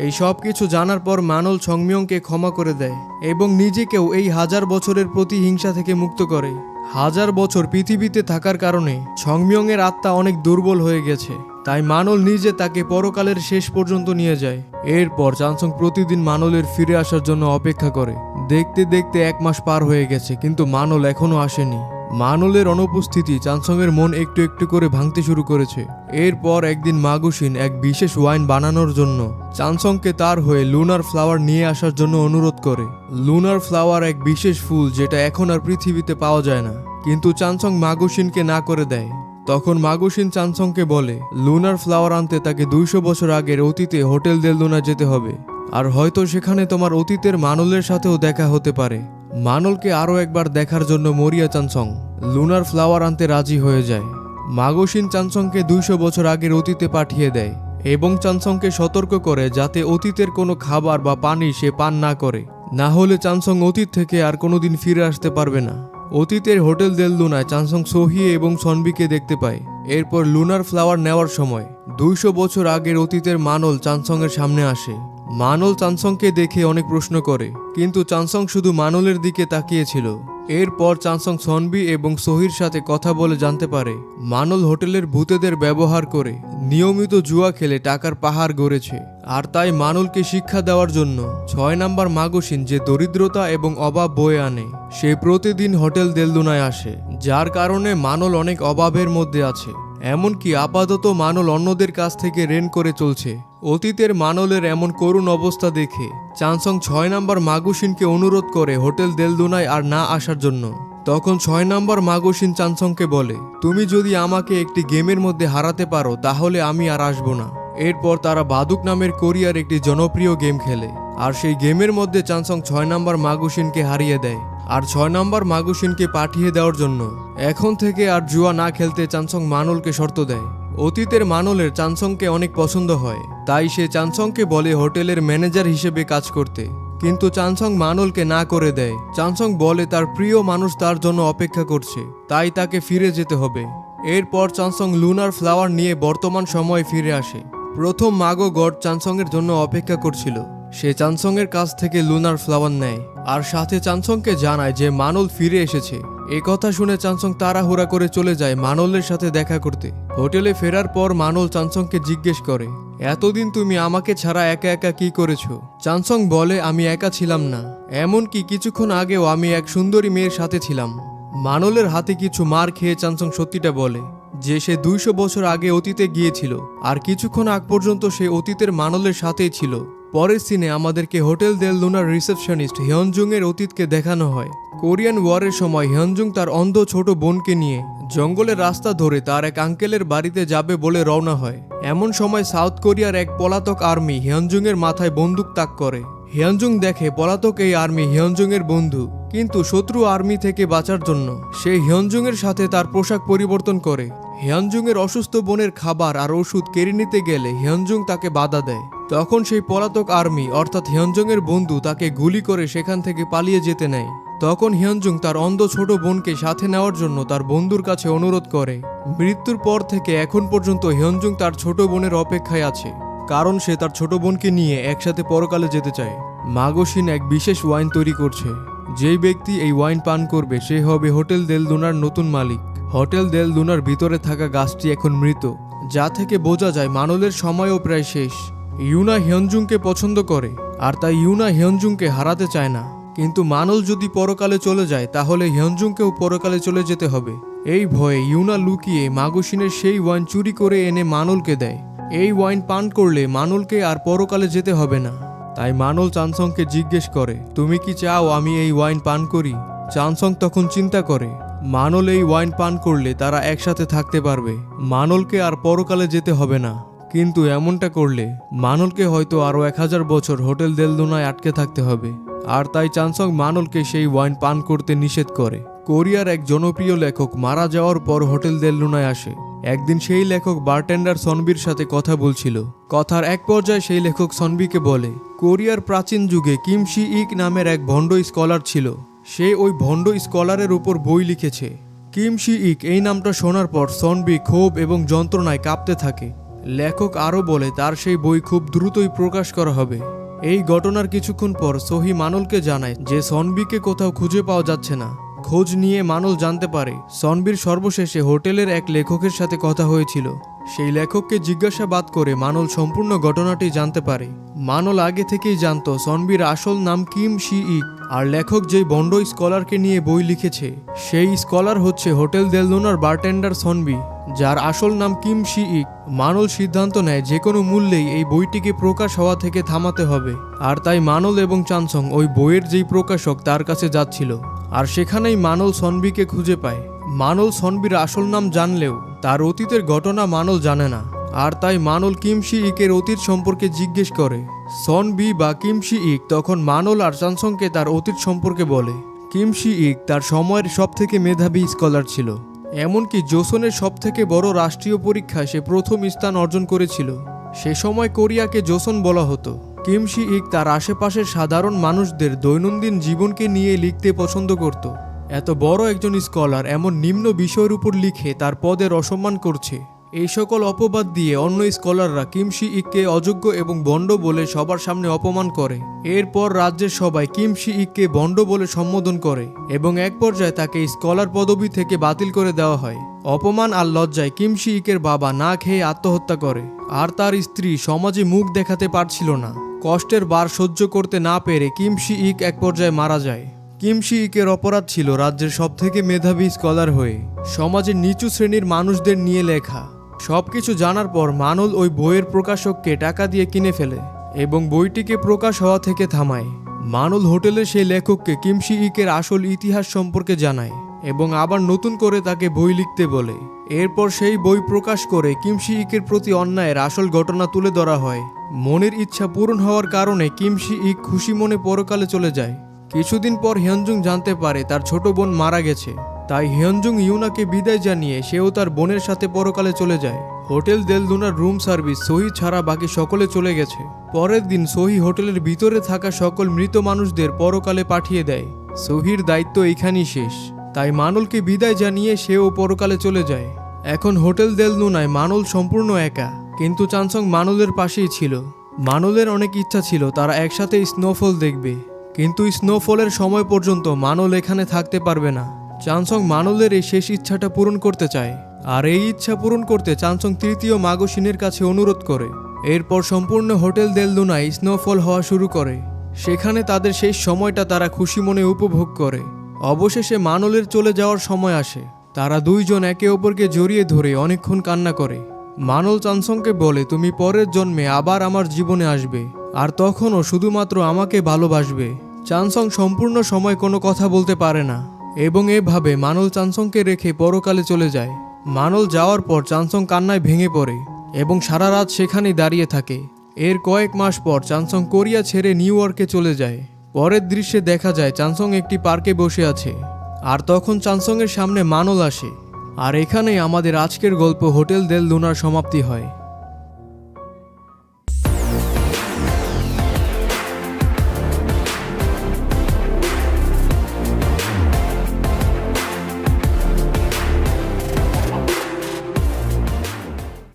এই সব কিছু জানার পর মানল ছংমিয়ংকে ক্ষমা করে দেয় এবং নিজেকেও এই 1000 বছরের প্রতিহিংসা থেকে মুক্ত করে। 1000 বছর পৃথিবীতে থাকার কারণে ছংমিয়ংয়ের আত্মা অনেক দুর্বল হয়ে গেছে, তাই মানল নিজে তাকে পরকালের শেষ পর্যন্ত নিয়ে যায়। এরপর চানসং প্রতিদিন মানলের ফিরে আসার জন্য অপেক্ষা করে। দেখতে দেখতে 1 মাস পার হয়ে গেছে, কিন্তু মানল এখনো আসেনি। মানলের অনুপস্থিতি চানসংয়ের মন একটু একটু করে ভাঙতে শুরু করেছে। এরপর একদিন মাগুশিন এক বিশেষ ওয়াইন বানানোর জন্য চানসংকে তার হয়ে লুনার ফ্লাওয়ার নিয়ে আসার জন্য অনুরোধ করে। লুনার ফ্লাওয়ার এক বিশেষ ফুল যেটা এখন আর পৃথিবীতে পাওয়া যায় না, কিন্তু চানসং মাগুশিনকে না করে দেয়। তখন মাগুশিন চানসংকে বলে লুনার ফ্লাওয়ার আনতে তাকে 200 বছর আগের অতীতে হোটেল দেল লুনা যেতে হবে, আর হয়তো সেখানে তোমার অতীতের মানলের সাথেও দেখা হতে পারে। মানলকে আরও একবার দেখার জন্য মরিয়া চানসং লুনার ফ্লাওয়ার আনতে রাজি হয়ে যায়। মাগুশিন চানসংকে 200 বছর আগের অতীতে পাঠিয়ে দেয় এবং চানসংকে সতর্ক করে যাতে অতীতের কোনো খাবার বা পানি সে পান না করে, না হলে চানসং অতীত থেকে আর কোনোদিন ফিরে আসতে পারবে না। অতীতের হোটেল দেল লুনায় চানসং সোহিয়ে এবং সনবিকে দেখতে পায়। এরপর লুনার ফ্লাওয়ার নেওয়ার সময় 200 বছর আগের অতীতের মানল চানসংয়ের সামনে আসে। মানল চানসংকে দেখে অনেক প্রশ্ন করে, কিন্তু চানসং শুধু মানলের দিকে তাকিয়েছিল। এরপর চানসং সনবি এবং সোহির সাথে কথা বলে জানতে পারে মানল হোটেলের ভূতেদের ব্যবহার করে নিয়মিত জুয়া খেলে টাকার পাহাড় গড়েছে, আর তাই মানলকে শিক্ষা দেওয়ার জন্য 6 নাম্বার মাগুশিন যে দরিদ্রতা এবং অভাব বয়ে আনে সে প্রতিদিন হোটেল দেল লুনায় আসে, যার কারণে মানল অনেক অভাবের মধ্যে আছে। এমনকি আপাতত মানল অন্যদের কাছ থেকে ঋণ করে চলছে। অতীতের মানলের এমন করুণ অবস্থা দেখে চানসং 6 নাম্বার মাগুশিনকে অনুরোধ করে হোটেল দেল লুনায় আর না আসার জন্য। তখন 6 নাম্বার মাগুশিন চানসংকে বলে, তুমি যদি আমাকে একটি গেমের মধ্যে হারাতে পারো তাহলে আমি আর আসবো না। এরপর তারা বাদুক নামের কোরিয়ার একটি জনপ্রিয় গেম খেলে, আর সেই গেমের মধ্যে চানসং 6 নাম্বার মাগুশিনকে হারিয়ে দেয় আর 6 নাম্বার মাগুশিনকে পাঠিয়ে দেওয়ার জন্য এখন থেকে আর জুয়া না খেলতে চানসং মানলকে শর্ত দেয়। অতীতের মানলের চানসংকে অনেক পছন্দ হয়, তাই সে চানসংকে বলে হোটেলের ম্যানেজার হিসেবে কাজ করতে, কিন্তু চানসং মানলকে না করে দেয়। চানসং বলে তার প্রিয় মানুষ তার জন্য অপেক্ষা করছে, তাই তাকে ফিরে যেতে হবে। এরপর চানসং লুনার ফ্লাওয়ার নিয়ে বর্তমান সময়ে ফিরে আসে। প্রথম মাগো গড চানসংয়ের জন্য অপেক্ষা করছিল। সে চানসংয়ের কাছ থেকে লুনার ফ্লাওয়ার নেয় আর সাথে চানসংকে জানায় যে মানল ফিরে এসেছে। এ কথা শুনে চানসং তাড়াহুড়া করে চলে যায় মানলের সাথে দেখা করতে। হোটেলে ফেরার পর মানল চানসংকে জিজ্ঞেস করে, এতদিন তুমি আমাকে ছাড়া একা একা কি করেছো? চানসং বলে, আমি একা ছিলাম না, এমনকি কিছুক্ষণ আগেও আমি এক সুন্দরী মেয়ের সাথে ছিলাম। মানলের হাতে কিছু মার খেয়ে চানসং সত্যিটা বলে যে সে 200 বছর আগে অতীতে গিয়েছিল, আর কিছুক্ষণ আগ পর্যন্ত সে অতীতের মানলের সাথেই ছিল। পরের সিনে আমাদেরকে হোটেল দেল লুনার রিসেপশনিস্ট হিয়নজুং এর অতীতকে দেখানো হয়। কোরিয়ান ওয়ারের সময় হিয়নজুং তার অন্ধ ছোট বোনকে নিয়ে জঙ্গলের রাস্তা ধরে তার এক আঙ্কেলের বাড়িতে যাবে বলে রওনা হয়। এমন সময় সাউথ কোরিয়ার এক পলাতক আর্মি হিয়নজুং এর মাথায় বন্দুক তাক করে। হিয়নজুং দেখে পলাতক এই আর্মি হিয়নজুং এর বন্ধু, কিন্তু শত্রু আর্মি থেকে বাঁচার জন্য সে হিয়নজুং এর সাথে তার পোশাক পরিবর্তন করে। হিয়নজুং এর অসুস্থ বোনের খাবার আর ওষুধ কেড়ে নিতে গেলে হিয়নজুং তাকে বাধা দেয়। তখন সেই পলাতক আর্মি অর্থাৎ হিয়নজুং এর বন্ধু তাকে গুলি করে সেখান থেকে পালিয়ে যেতে নেয়। তখন হিয়নজুং তার অন্ধ ছোট বোনকে সাথে নেওয়ার জন্য তার বন্ধুর কাছে অনুরোধ করে। মৃত্যুর পর থেকে এখন পর্যন্ত হিয়নজুং তার ছোট বোনের অপেক্ষায় আছে, কারণ সে তার ছোট বোনকে নিয়ে একসাথে পরকালে যেতে চায়। মাগুশিন এক বিশেষ ওয়াইন তৈরি করছে। যেই ব্যক্তি এই ওয়াইন পান করবে সে হবে হোটেল দেল লুনার নতুন মালিক। হোটেল দেল লুনার ভিতরে থাকা গাছটি এখন মৃত, যা থেকে বোঝা যায় মানলের সময়ও প্রায় শেষ। ইউনা হিয়নজুংকে পছন্দ করে, আর তাই ইউনা হিয়নজুংকে হারাতে চায় না। কিন্তু মানল যদি পরকালে চলে যায় তাহলে হিয়নজুংকেও পরকালে চলে যেতে হবে। এই ভয়ে ইউনা লুকিয়ে মাগুশিনের সেই ওয়াইন চুরি করে এনে মানলকে দেয়। এই ওয়াইন পান করলে মানলকে আর পরকালে যেতে হবে না। তাই মানল চানসংকে জিজ্ঞেস করে, তুমি কি চাও আমি এই ওয়াইন পান করি? চানসং তখন চিন্তা করে, মানল এই ওয়াইন পান করলে তারা একসাথে থাকতে পারবে, মানলকে আর পরকালে যেতে হবে না। কিন্তু এমনটা করলে মানলকে হয়তো আরও 1000 বছর হোটেল দেল লুনায় আটকে থাকতে হবে। আর তাই চানসং মানলকে সেই ওয়াইন পান করতে নিষেধ করে। কোরিয়ার এক জনপ্রিয় লেখক মারা যাওয়ার পর হোটেল দেল লুনায় আসে। একদিন সেই লেখক বারটেন্ডার সনবির সাথে কথা বলছিল। কথার এক পর্যায়ে সেই লেখক সনবিকে বলে, কোরিয়ার প্রাচীন যুগে কিম শি ইক নামের এক ভণ্ড স্কলার ছিল। সে ওই ভণ্ড স্কলারের উপর বই লিখেছে। কিম শি ইক এই নামটা শোনার পর সনবি ক্ষোভ এবং যন্ত্রণায় কাঁপতে থাকে। লেখক আরও বলে তার সেই বই খুব দ্রুতই প্রকাশ করা হবে। এই ঘটনার কিছুক্ষণ পর সোহি মানলকে জানায় যে সনবিকে কোথাও খুঁজে পাওয়া যাচ্ছে না। খোঁজ নিয়ে মানল জানতে পারে সনবির সর্বশেষে হোটেলের এক লেখকের সাথে কথা হয়েছিল। সেই লেখককে জিজ্ঞাসাবাদ করে মানল সম্পূর্ণ ঘটনাটি জানতে পারে। মানল আগে থেকেই জানতো সনবির আসল নাম কিম শি ইক, আর লেখক যেই বন্ড স্কলারকে নিয়ে বই লিখেছে সেই স্কলার হচ্ছে হোটেল দেল লুনার বারটেন্ডার সনবি, যার আসল নাম কিম শি ইক। মানল সিদ্ধান্ত নেয় যে কোনো মূল্যেই এই বইটিকে প্রকাশ হওয়া থেকে থামাতে হবে, আর তাই মানল এবং চানসং ওই বইয়ের যেই প্রকাশক তার কাছে যাচ্ছিল, আর সেখানেই মানল সনবিকে খুঁজে পায়। মানল সনবির আসল নাম জানলেও তার অতীতের ঘটনা মানল জানে না, আর তাই মানল কিম শি ইকের অতীত সম্পর্কে জিজ্ঞেস করে। সনবি বা কিম শি ইক তখন মানল আর চানসংকে তার অতীত সম্পর্কে বলে। কিম শি ইক তার সময়ের সবথেকে মেধাবী স্কলার ছিল, এমনকি জোসনের সবথেকে বড় রাষ্ট্রীয় পরীক্ষায় সে প্রথম স্থান অর্জন করেছিল। সে সময় কোরিয়াকে জোসন বলা হতো। কিম শি ইক তার আশেপাশের সাধারণ মানুষদের দৈনন্দিন জীবনকে নিয়ে লিখতে পছন্দ করত। এত বড় একজন স্কলার এমন নিম্ন বিষয়ের উপর লিখে তার পদের অসম্মান করছে, এই সকল অপবাদ দিয়ে অন্য স্কলাররা কিম শি ইককে অযোগ্য এবং ভণ্ড বলে সবার সামনে অপমান করে। এরপর রাজ্যের সবাই কিম শি ইককে ভণ্ড বলে সম্বোধন করে এবং এক পর্যায়ে তাকে স্কলার পদবি থেকে বাতিল করে দেওয়া হয়। অপমান আর লজ্জায় কিম শি ইকের বাবা না খেয়ে আত্মহত্যা করে, আর তার স্ত্রী সমাজে মুখ দেখাতে পারছিল না। কষ্টের বার সহ্য করতে না পেরে কিম শি ইক এক পর্যায়ে মারা যায়। কিম শি ইকের অপরাধ ছিল রাজ্যের সবথেকে মেধাবী স্কলার হয়ে সমাজের নিচু শ্রেণীর মানুষদের নিয়ে লেখা। সবকিছু জানার পর মানল ওই বইয়ের প্রকাশককে টাকা দিয়ে কিনে ফেলে এবং বইটিকে প্রকাশ হওয়া থেকে থামায়। মানল হোটেলের সেই লেখককে কিম শি ইকের আসল ইতিহাস সম্পর্কে জানায় এবং আবার নতুন করে তাকে বই লিখতে বলে। এরপর সেই বই প্রকাশ করে কিম শি ইকের প্রতি অন্যায়ের আসল ঘটনা তুলে ধরা হয়। মনের ইচ্ছা পূরণ হওয়ার কারণে কিম শি ইক খুশি মনে পরকালে চলে যায়। কিছুদিন পর হিয়নজুং জানতে পারে তার ছোট বোন মারা গেছে, তাই হিয়নজুং ইউনাকে বিদায় জানিয়ে সেও তার বোনের সাথে পরকালে চলে যায়। হোটেল দেল লুনার রুম সার্ভিস সোহি ছাড়া বাকি সকলে চলে গেছে। পরের দিন সোহি হোটেলের ভিতরে থাকা সকল মৃত মানুষদের পরকালে পাঠিয়ে দেয়। সোহির দায়িত্ব এখানেই শেষ, তাই মানলকে বিদায় জানিয়ে সেও পরকালে চলে যায়। এখন হোটেল দেল লুনায় মানল সম্পূর্ণ একা, কিন্তু চানসং মানলের পাশেই ছিল। মানলের অনেক ইচ্ছা ছিল তারা একসাথে স্নোফল দেখবে, কিন্তু স্নোফলের সময় পর্যন্ত মানল এখানে থাকতে পারবে না। চানসং মানলের এই শেষ ইচ্ছাটা পূরণ করতে চায়, আর এই ইচ্ছা পূরণ করতে চানসং তৃতীয় মাগোশিনের কাছে অনুরোধ করে। এরপর সম্পূর্ণ হোটেল দেল লুনায় স্নোফল হওয়া শুরু করে। সেখানে তাদের শেষ সময়টা তারা খুশি মনে উপভোগ করে। অবশেষে মানলের চলে যাওয়ার সময় আসে। তারা দুইজন একে অপরকে জড়িয়ে ধরে অনেকক্ষণ কান্না করে। মানল চানসংকে বলে, তুমি পরের জন্মে আবার আমার জীবনে আসবে, আর তখনও শুধুমাত্র আমাকে ভালোবাসবে। চানসং সম্পূর্ণ সময় কোনো কথা বলতে পারে না এবং এভাবে মানল চানসংকে রেখে পরকালে চলে যায়। মানল যাওয়ার পর চানসং কান্নায় ভেঙে পড়ে এবং সারা রাত সেখানেই দাঁড়িয়ে থাকে। এর কয়েক মাস পর চানসং কোরিয়া ছেড়ে নিউ ইয়র্কে চলে যায়। পরের দৃশ্যে দেখা যায় চানসং একটি পার্কে বসে আছে, আর তখন চানসংয়ের সামনে মানল আসে। আর এখানেই আমাদের আজকের গল্প হোটেল দেল লুনার সমাপ্তি হয়।